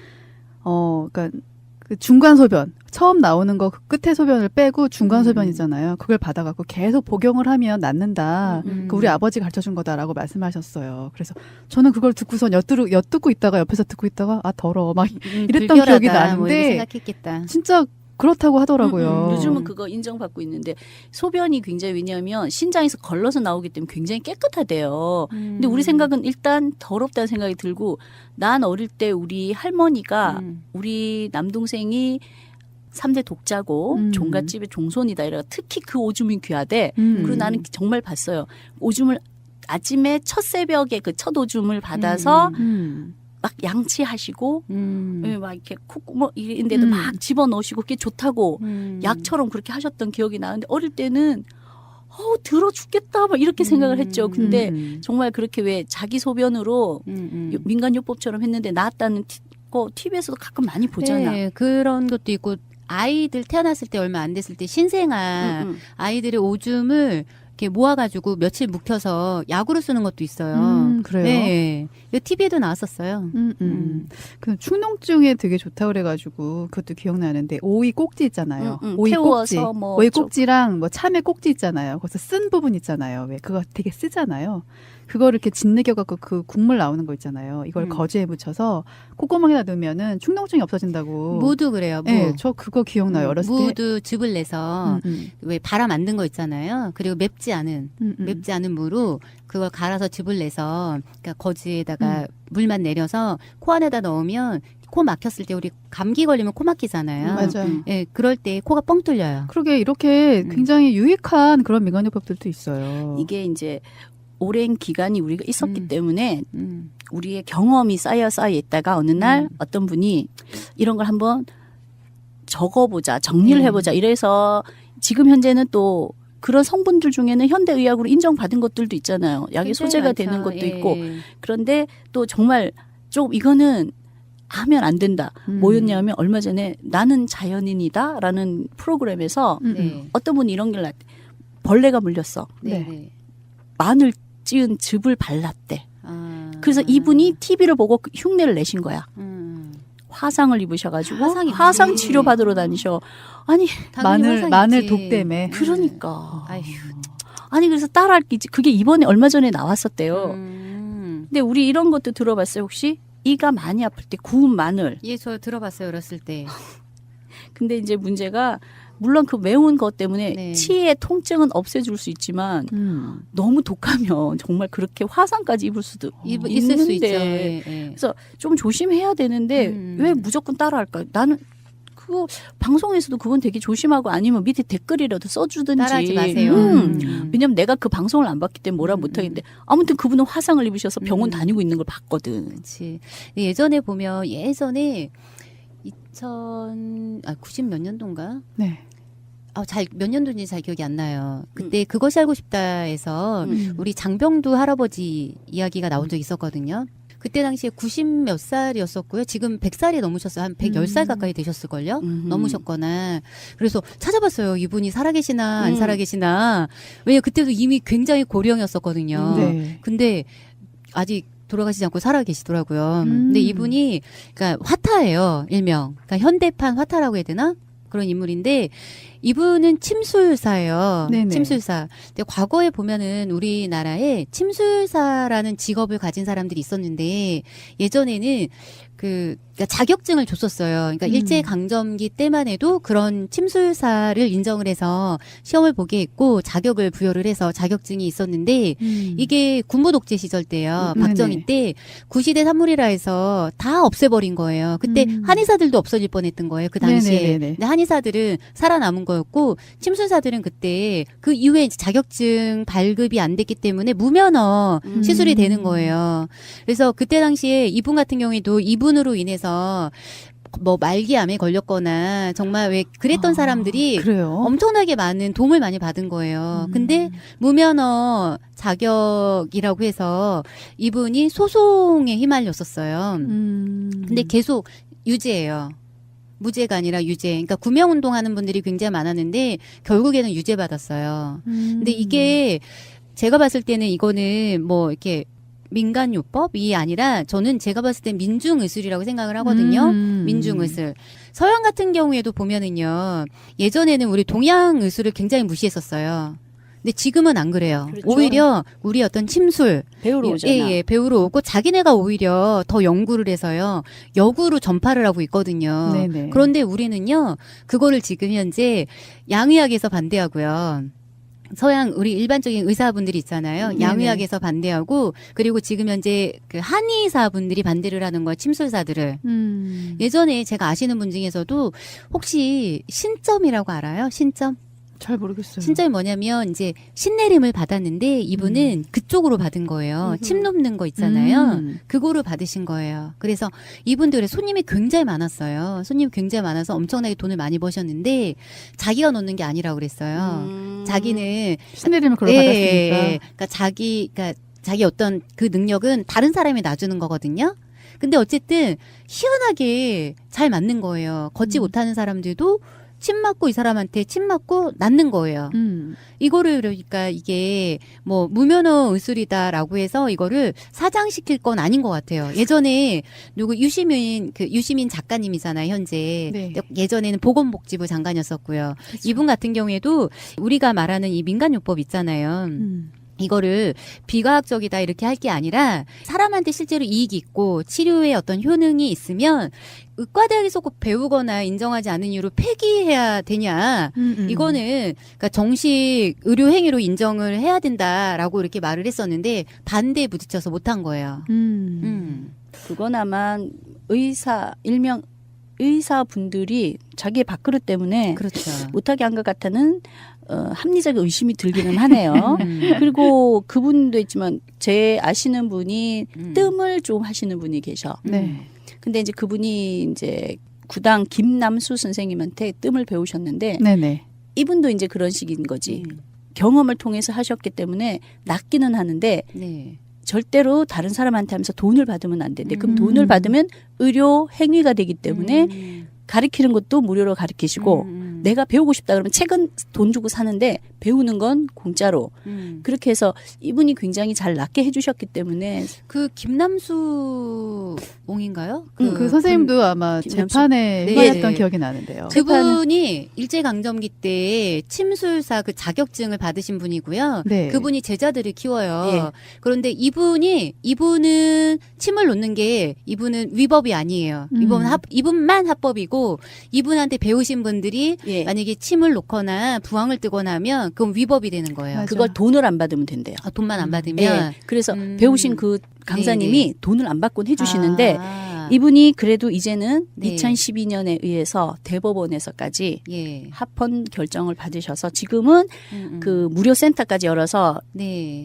그 중간 소변 처음 나오는 거 그 끝에 소변을 빼고 중간 소변이잖아요. 그걸 받아갖고 계속 복용을 하면 낫는다. 그 우리 아버지 가르쳐준 거다라고 말씀하셨어요. 그래서 저는 그걸 듣고선 엿듣고 있다가 옆에서 듣고 있다가 아 더러워 막 이랬던 기억이 나는데 뭐 이렇게 생각했겠다. 진짜 그렇다고 하더라고요. 요즘은 그거 인정받고 있는데 소변이 굉장히 왜냐하면 신장에서 걸러서 나오기 때문에 굉장히 깨끗하대요. 근데 우리 생각은 일단 더럽다는 생각이 들고 난 어릴 때 우리 할머니가 우리 남동생이 3대 독자고 종갓집의 종손이다 이래가 특히 그 오줌이 귀하대. 그리고 나는 정말 봤어요. 오줌을 아침에 첫 새벽에 그 첫 오줌을 받아서 막 양치하시고 막 이렇게 콧구멍 이런데도 막 집어넣으시고 그게 좋다고 약처럼 그렇게 하셨던 기억이 나는데 어릴 때는 들어 죽겠다 막 이렇게 생각을 했죠. 근데 정말 그렇게 왜 자기 소변으로 민간요법처럼 했는데 나았다는 거 TV에서도 가끔 많이 보잖아. 네, 그런 것도 있고 아이들 태어났을 때 얼마 안 됐을 때 신생아 아이들의 오줌을 이렇게 모아가지고 며칠 묵혀서 약으로 쓰는 것도 있어요. 그래요? 네. 이거 TV에도 나왔었어요. 그 축농증에 되게 좋다 그래가지고 그것도 기억나는데 오이 꼭지 있잖아요. 오이 꼭지, 뭐 오이 꼭지랑 뭐 참외 꼭지 있잖아요. 거기서 쓴 부분 있잖아요. 왜 그거 되게 쓰잖아요. 그거를 이렇게 짓느겨갖고 그 국물 나오는 거 있잖아요. 이걸 거즈에 묻혀서 콧구멍에다 넣으면은 축농증이 없어진다고. 무도 그래요. 무. 네, 저 그거 기억나요. 어렸을 때. 무도 즙을 내서 왜 바람 안 든 거 있잖아요. 그리고 맵지 않은 무로 그걸 갈아서 즙을 내서 그러니까 거즈에다가 물만 내려서 코 안에다 넣으면 코 막혔을 때 우리 감기 걸리면 코 막히잖아요. 맞아요. 예, 그럴 때 코가 뻥 뚫려요. 그러게 이렇게 굉장히 유익한 그런 민간요법들도 있어요. 이게 이제 오랜 기간이 우리가 있었기 때문에 우리의 경험이 쌓여 있다가 어느 날 어떤 분이 이런 걸 한번 적어보자, 정리를 해보자 이래서 지금 현재는 또 그런 성분들 중에는 현대의학으로 인정받은 것들도 있잖아요. 약의 소재가 되는 것도 있고. 그런데 또 정말 좀 이거는 하면 안 된다. 뭐였냐면 얼마 전에 나는 자연인이다라는 프로그램에서 어떤 분이 이런 걸 났대. 벌레가 물렸어. 네. 마늘 찌은 즙을 발랐대. 그래서 이분이 TV를 보고 흉내를 내신 거야. 화상을 입으셔가지고 화상 치료 받으러 다니셔. 아니 마늘 독 때문에. 그러니까. 아니 그래서 따라할 게 그게 이번에 얼마 전에 나왔었대요. 근데 우리 이런 것도 들어봤어요 혹시? 이가 많이 아플 때 구운 마늘. 예, 저 들어봤어요 어렸을 때. 근데 이제 문제가 물론 그 매운 것 때문에 치의 통증은 없애줄 수 있지만 너무 독하면 정말 그렇게 화상까지 입을 수도 있을 수 있죠. 그래서 좀 조심해야 되는데 왜 무조건 따라할까요? 나는 그거 방송에서도 그건 되게 조심하고 아니면 밑에 댓글이라도 써주든지. 따라하지 마세요. 왜냐면 내가 그 방송을 안 봤기 때문에 뭐라 못하겠는데 아무튼 그분은 화상을 입으셔서 병원 다니고 있는 걸 봤거든. 그렇지. 예전에 보면 90 몇 년도인가? 네. 몇 년도인지 잘 기억이 안 나요. 그때 그것이 알고 싶다에서 우리 장병두 할아버지 이야기가 나온 적이 있었거든요. 그때 당시에 90 몇 살이었었고요. 지금 100살이 넘으셨어요. 한 110살 가까이 되셨을걸요. 넘으셨거나. 그래서 찾아봤어요. 이분이 살아계시나 안 살아계시나. 왜냐면 그때도 이미 굉장히 고령이었었거든요. 네. 근데 아직 돌아가시지 않고 살아계시더라고요. 근데 이분이 그러니까 화타예요. 일명. 그러니까 현대판 화타라고 해야 되나? 그런 인물인데 이분은 침술사예요. 네네. 침술사. 근데 과거에 보면은 우리나라에 침술사라는 직업을 가진 사람들이 있었는데 예전에는 그러니까 자격증을 줬었어요. 그러니까 일제 강점기 때만 해도 그런 침술사를 인정을 해서 시험을 보게 했고 자격을 부여를 해서 자격증이 있었는데 이게 군부 독재 시절 때요. 박정희 때 구시대 산물이라 해서 다 없애버린 거예요. 그때 한의사들도 없어질 뻔했던 거예요. 그 당시에. 근데 한의사들은 살아남은 거였고 침술사들은 그때 그 이후에 이제 자격증 발급이 안 됐기 때문에 무면허 시술이 되는 거예요. 그래서 그때 당시에 이분 같은 경우에도 이분으로 인해서 뭐 말기암에 걸렸거나 정말 왜 그랬던 사람들이 그래요? 엄청나게 많은 도움을 많이 받은 거예요. 근데 무면허 자격이라고 해서 이분이 소송에 휘말렸었어요. 근데 계속 유죄예요. 무죄가 아니라 유죄. 그러니까 구명운동 하는 분들이 굉장히 많았는데 결국에는 유죄 받았어요. 근데 이게 제가 봤을 때는 이거는 뭐 이렇게 민간요법이 아니라 저는 제가 봤을 때 민중의술이라고 생각을 하거든요. 민중의술. 서양 같은 경우에도 보면은요. 예전에는 우리 동양의술을 굉장히 무시했었어요. 근데 지금은 안 그래요. 그렇죠. 오히려 우리 어떤 침술 배우러 오잖아. 예, 배우러 오고 자기네가 오히려 더 연구를 해서요. 역으로 전파를 하고 있거든요. 네네. 그런데 우리는요. 그거를 지금 현재 양의학에서 반대하고요. 서양 우리 일반적인 의사분들이 있잖아요. 네네. 양의학에서 반대하고 그리고 지금 현재 그 한의사분들이 반대를 하는 거예요. 침술사들을. 예전에 제가 아시는 분 중에서도 혹시 신점이라고 알아요? 신점? 잘 모르겠어요. 신점이 뭐냐면 이제 신내림을 받았는데 이분은 그쪽으로 받은 거예요. 침 놓는 거 있잖아요. 그거를 받으신 거예요. 그래서 이분들의 손님이 굉장히 많았어요. 손님이 굉장히 많아서 엄청나게 돈을 많이 버셨는데 자기가 놓는 게 아니라고 그랬어요. 자기는 신내림을 그걸 받았으니까. 그러니까 자기 어떤 그 능력은 다른 사람이 놔주는 거거든요. 근데 어쨌든 희한하게 잘 맞는 거예요. 걷지 못하는 사람들도 침 맞고 이 사람한테 침 맞고 낫는 거예요. 이거를 그러니까 이게 뭐 무면허 의술이다라고 해서 이거를 사장시킬 건 아닌 것 같아요. 예전에 누구 유시민 작가님이잖아요, 현재. 네. 예전에는 보건복지부 장관이었었고요. 그렇죠. 이분 같은 경우에도 우리가 말하는 이 민간요법 있잖아요. 이거를 비과학적이다 이렇게 할 게 아니라 사람한테 실제로 이익이 있고 치료에 어떤 효능이 있으면 의과대학에서 꼭 배우거나 인정하지 않은 이유로 폐기해야 되냐. 이거는 그러니까 정식 의료 행위로 인정을 해야 된다라고 이렇게 말을 했었는데 반대에 부딪혀서 못한 거예요. 그건 아마 일명 의사분들이 자기의 밥그릇 때문에 그렇죠. 못하게 한 것 같다는 합리적 의심이 들기는 하네요. 그리고 그분도 있지만 제 아시는 분이 뜸을 좀 하시는 분이 계셔. 네. 근데 이제 그분이 이제 구당 김남수 선생님한테 뜸을 배우셨는데 네네. 이분도 이제 그런 식인 거지. 경험을 통해서 하셨기 때문에 낫기는 하는데 네. 절대로 다른 사람한테 하면서 돈을 받으면 안 된대. 그럼 돈을 받으면 의료 행위가 되기 때문에 가르치는 것도 무료로 가르치시고 내가 배우고 싶다 그러면 책은 돈 주고 사는데 배우는 건 공짜로. 그렇게 해서 이분이 굉장히 잘 낫게 해주셨기 때문에 그 김남수 옹인가요? 그 선생님도 아마 김남수? 재판에 휘말렸던 기억이 나는데요. 그분이 일제강점기 때 침술사 그 자격증을 받으신 분이고요. 네. 그분이 제자들을 키워요. 예. 그런데 이분은 침을 놓는 게 이분은 위법이 아니에요. 이분만 합법이고 이분한테 배우신 분들이 예. 만약에 침을 놓거나 부항을 뜨거나 하면 그건 위법이 되는 거예요. 그걸 돈을 안 받으면 된대요. 돈만 안 받으면. 예. 그래서 배우신 그 강사님이 네네. 돈을 안 받곤 해주시는데 이분이 그래도 이제는 2012년에 의해서 대법원에서까지 합헌 결정을 받으셔서 지금은 그 무료 센터까지 열어서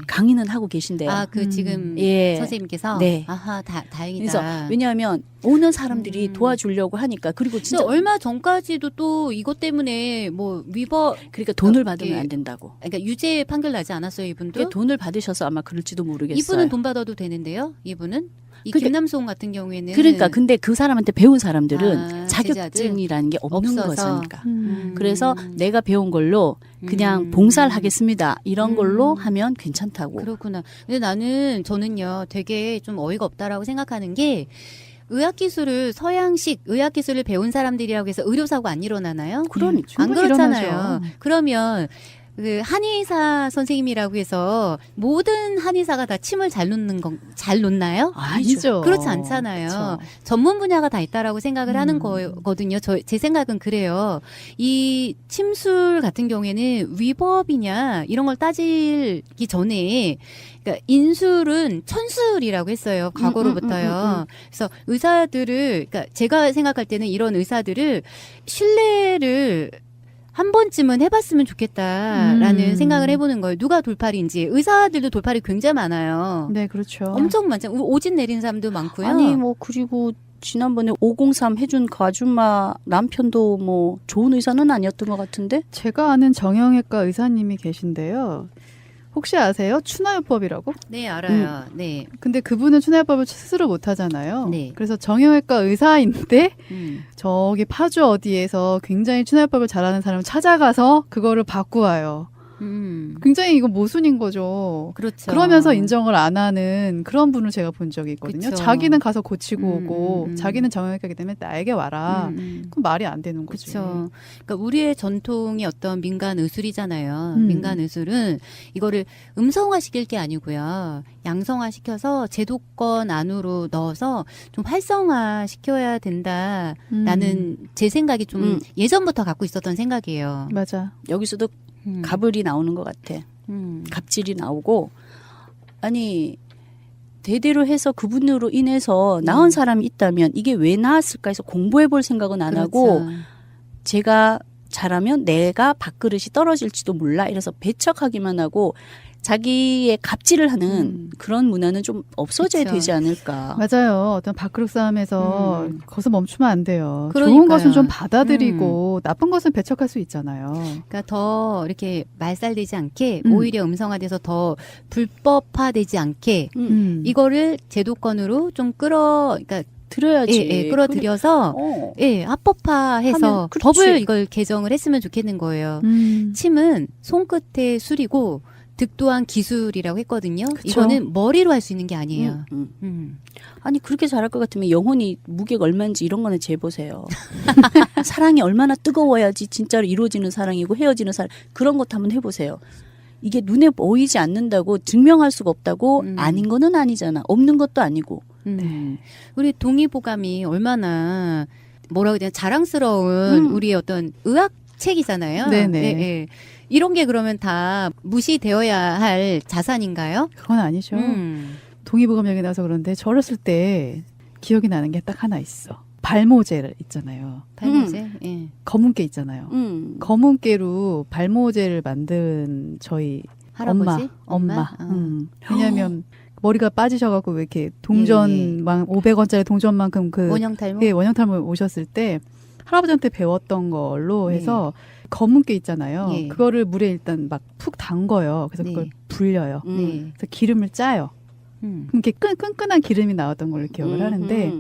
강의는 하고 계신데요. 아, 그 지금 예. 선생님께서? 네. 아하, 다행이다. 그래서 왜냐하면 오는 사람들이 도와주려고 하니까 그리고 진짜 얼마 전까지도 또 이것 때문에 뭐 위법 그러니까 돈을 받으면 안 된다고. 그러니까 유죄 판결 나지 않았어요, 이분도? 그러니까 돈을 받으셔서 아마 그럴지도 모르겠어요. 이분은 돈 받아도 되는데요, 이분은? 그러니까, 김남수홍 같은 경우에는 그러니까 근데 그 사람한테 배운 사람들은 자격증이라는 게 없는 없어서. 거니까. 그래서 내가 배운 걸로 그냥 봉사를 하겠습니다. 이런 걸로 하면 괜찮다고. 그렇구나. 근데 저는요 되게 좀 어이가 없다라고 생각하는 게 의학기술을 서양식 의학기술을 배운 사람들이라고 해서 의료사고 안 일어나나요? 그러니까. 안 그렇잖아요. 일어나죠. 그러면 그 한의사 선생님이라고 해서 모든 한의사가 다 침을 잘 놓나요? 아니죠. 그렇지 않잖아요. 그렇죠. 전문 분야가 다 있다라고 생각을 하는 거거든요. 제 생각은 그래요. 이 침술 같은 경우에는 위법이냐 이런 걸 따지기 전에 그러니까 인술은 천술이라고 했어요. 과거로부터요. 그래서 의사들을 그러니까 제가 생각할 때는 이런 의사들을 신뢰를 한 번쯤은 해봤으면 좋겠다라는 생각을 해보는 거예요. 누가 돌팔인지. 의사들도 돌팔이 굉장히 많아요. 네, 그렇죠. 엄청 많죠. 오진 내리는 사람도 많고요. 아니 뭐 그리고 지난번에 503 해준 그 아줌마 남편도 뭐 좋은 의사는 아니었던 것 같은데? 제가 아는 정형외과 의사님이 계신데요. 혹시 아세요? 추나요법이라고? 네, 알아요. 네. 근데 그분은 추나요법을 스스로 못 하잖아요. 네. 그래서 정형외과 의사인데 저기 파주 어디에서 굉장히 추나요법을 잘하는 사람을 찾아가서 그거를 받고 와요. 굉장히 이거 모순인 거죠. 그렇죠. 그러면서 인정을 안 하는 그런 분을 제가 본 적이 있거든요. 그쵸. 자기는 가서 고치고 오고 자기는 정형외과이기 때문에 나에게 와라. 그럼 말이 안 되는 거지. 그렇죠. 그러니까 우리의 전통이 어떤 민간 의술이잖아요. 음. 민간 의술은 이거를 음성화시킬 게 아니고요. 양성화시켜서 제도권 안으로 넣어서 좀 활성화시켜야 된다라는 제 생각이 좀 예전부터 갖고 있었던 생각이에요. 맞아. 여기서도 갑을이 나오는 것 같아. 갑질이 나오고 아니 대대로 해서 그분으로 인해서 나은 사람이 있다면 이게 왜 나았을까 해서 공부해볼 생각은 안 하고 제가 잘하면 내가 밥그릇이 떨어질지도 몰라 이래서 배척하기만 하고 자기의 갑질을 하는 그런 문화는 좀 없어져야 그쵸. 되지 않을까. 맞아요. 어떤 밥그릇 싸움에서 거기서 멈추면 안 돼요. 그러니까요. 좋은 것은 좀 받아들이고 나쁜 것은 배척할 수 있잖아요. 그러니까 더 이렇게 말살되지 않게 오히려 음성화돼서 더 불법화되지 않게 이거를 제도권으로 좀 그러니까 들어야지. 예, 끌어들여서 예, 합법화해서 하면, 그렇지. 법을 이걸 개정을 했으면 좋겠는 거예요. 침은 손끝의 술이고 득 또한 기술이라고 했거든요. 그쵸. 이거는 머리로 할 수 있는 게 아니에요. 아니 그렇게 잘할 것 같으면 영혼이 무게가 얼마인지 이런 거는 재보세요. 사랑이 얼마나 뜨거워야지 진짜로 이루어지는 사랑이고 헤어지는 사랑 그런 것도 한번 해보세요. 이게 눈에 보이지 않는다고 증명할 수가 없다고 아닌 거는 아니잖아. 없는 것도 아니고. 우리 동의보감이 얼마나 뭐라고 해야 되나 자랑스러운 우리의 어떤 의학 책이잖아요. 네네. 예, 예. 이런 게 그러면 다 무시되어야 할 자산인가요? 그건 아니죠. 동의보감 얘기 나와서 그런데 저 어렸을 때 기억이 나는 게 딱 하나 있어. 발모제 있잖아요. 발모제? 예. 검은깨 있잖아요. 검은깨로 발모제를 만든 저희 할아버지? 엄마. 엄마? 왜냐하면 머리가 빠지셔갖고 왜 이렇게 동전만 500원짜리 동전만큼 그 원형탈모? 예, 원형탈모 오셨을 때 할아버지한테 배웠던 걸로 해서 검은깨 있잖아요. 예. 그거를 물에 일단 막 푹 담궈요. 그래서 그걸 불려요. 그래서 기름을 짜요. 이렇게 끈끈한 기름이 나왔던 걸로 기억을 하는데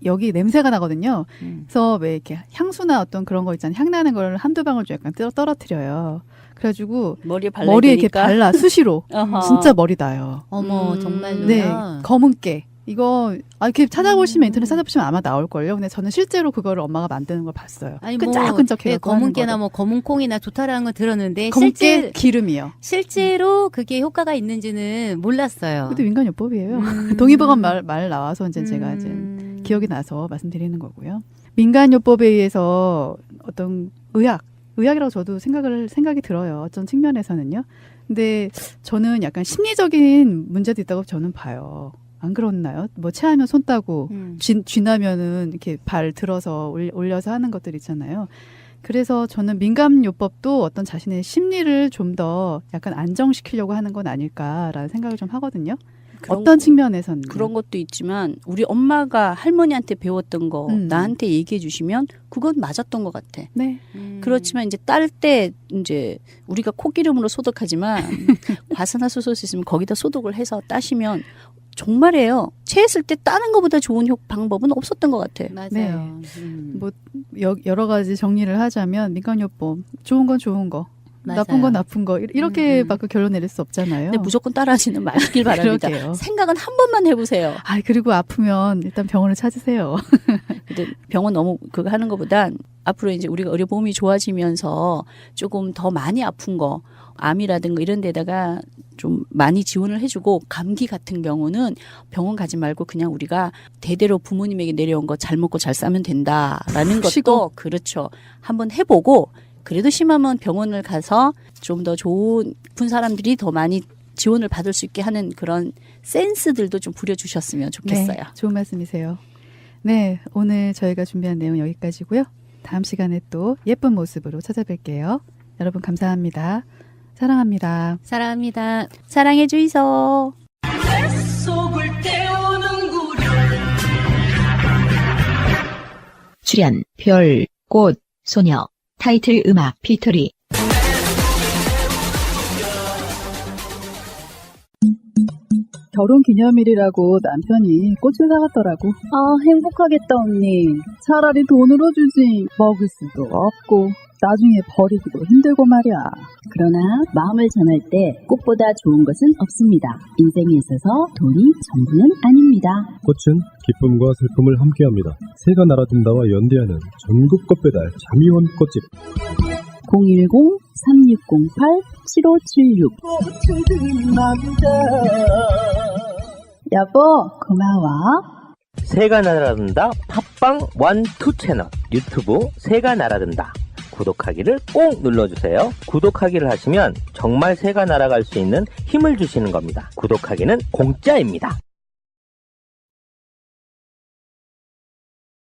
여기 냄새가 나거든요. 그래서 왜 이렇게 향수나 어떤 그런 거 있잖아요. 향 나는 걸 한두 방울 좀 약간 떨어뜨려요. 그래가지고 머리에 이렇게 발라 수시로 진짜 머리 나요. 어머 정말로요? 네, 검은깨. 이거 이렇게 찾아보시면 인터넷 찾아보시면 아마 나올걸요. 근데 저는 실제로 그거를 엄마가 만드는 걸 봤어요. 아니 끈적끈적해요. 예, 검은깨나 뭐 검은콩이나 좋다라는 걸 들었는데 검은깨 기름이요. 실제로 그게 효과가 있는지는 몰랐어요. 그것도 민간요법이에요. 동의보감 말 나와서 이제 제가 이제 기억이 나서 말씀드리는 거고요. 민간요법에 의해서 어떤 의학이라고 저도 생각이 들어요. 어떤 측면에서는요. 근데 저는 약간 심리적인 문제도 있다고 저는 봐요. 안 그렇나요? 뭐 체하면 손 따고 쥐나면은 이렇게 발 들어서 올려서 하는 것들 있잖아요. 그래서 저는 민간요법도 어떤 자신의 심리를 좀 더 약간 안정시키려고 하는 건 아닐까라는 생각을 좀 하거든요. 어떤 측면에서는 그런 것도 있지만 우리 엄마가 할머니한테 배웠던 거 나한테 얘기해 주시면 그건 맞았던 것 같아. 네. 그렇지만 이제 딸 때 이제 우리가 코기름으로 소독하지만 과산화수소수 있으면 거기다 소독을 해서 따시면 정말이에요. 체했을 때 따는 것보다 좋은 방법은 없었던 것 같아. 맞아요. 뭐 여러 가지 정리를 하자면 민간요법 좋은 건 좋은 거. 맞아요. 나쁜 건 나쁜 거 이렇게밖에 결론 내릴 수 없잖아요. 근데 무조건 따라하지는 마시길 바랍니다. 생각은 한 번만 해보세요. 그리고 아프면 일단 병원을 찾으세요. 근데 병원 너무 그거 하는 것보단 앞으로 이제 우리가 의료보험이 좋아지면서 조금 더 많이 아픈 거 암이라든가 이런 데다가 좀 많이 지원을 해주고 감기 같은 경우는 병원 가지 말고 그냥 우리가 대대로 부모님에게 내려온 거 잘 먹고 잘 싸면 된다라는 것도 그렇죠. 한번 해보고 그래도 심하면 병원을 가서 좀 더 좋은 사람들이 더 많이 지원을 받을 수 있게 하는 그런 센스들도 좀 부려주셨으면 좋겠어요. 네, 좋은 말씀이세요. 네, 오늘 저희가 준비한 내용 여기까지고요. 다음 시간에 또 예쁜 모습으로 찾아뵐게요. 여러분 감사합니다. 사랑합니다. 사랑합니다. 사랑해 주이소. 속을 태우는 구름 출연, 별, 꽃, 소녀, 타이틀 음악, 피터리. 결혼 기념일이라고 남편이 꽃을 사갔더라고. 아, 행복하겠다, 언니. 차라리 돈으로 주지. 먹을 수도 없고, 나중에 버리기도 힘들고 말이야. 그러나 마음을 전할 때 꽃보다 좋은 것은 없습니다. 인생에 있어서 돈이 전부는 아닙니다. 꽃은 기쁨과 슬픔을 함께합니다. 새가 날아든다와 연대하는 전국 꽃배달 자미원 꽃집. 010-3608-7576. 여보, 고마워. 새가 날아든다 팟빵 1, 2 채널 유튜브 새가 날아든다. 구독하기를 꼭 눌러주세요. 구독하기를 하시면 정말 새가 날아갈 수 있는 힘을 주시는 겁니다. 구독하기는 공짜입니다.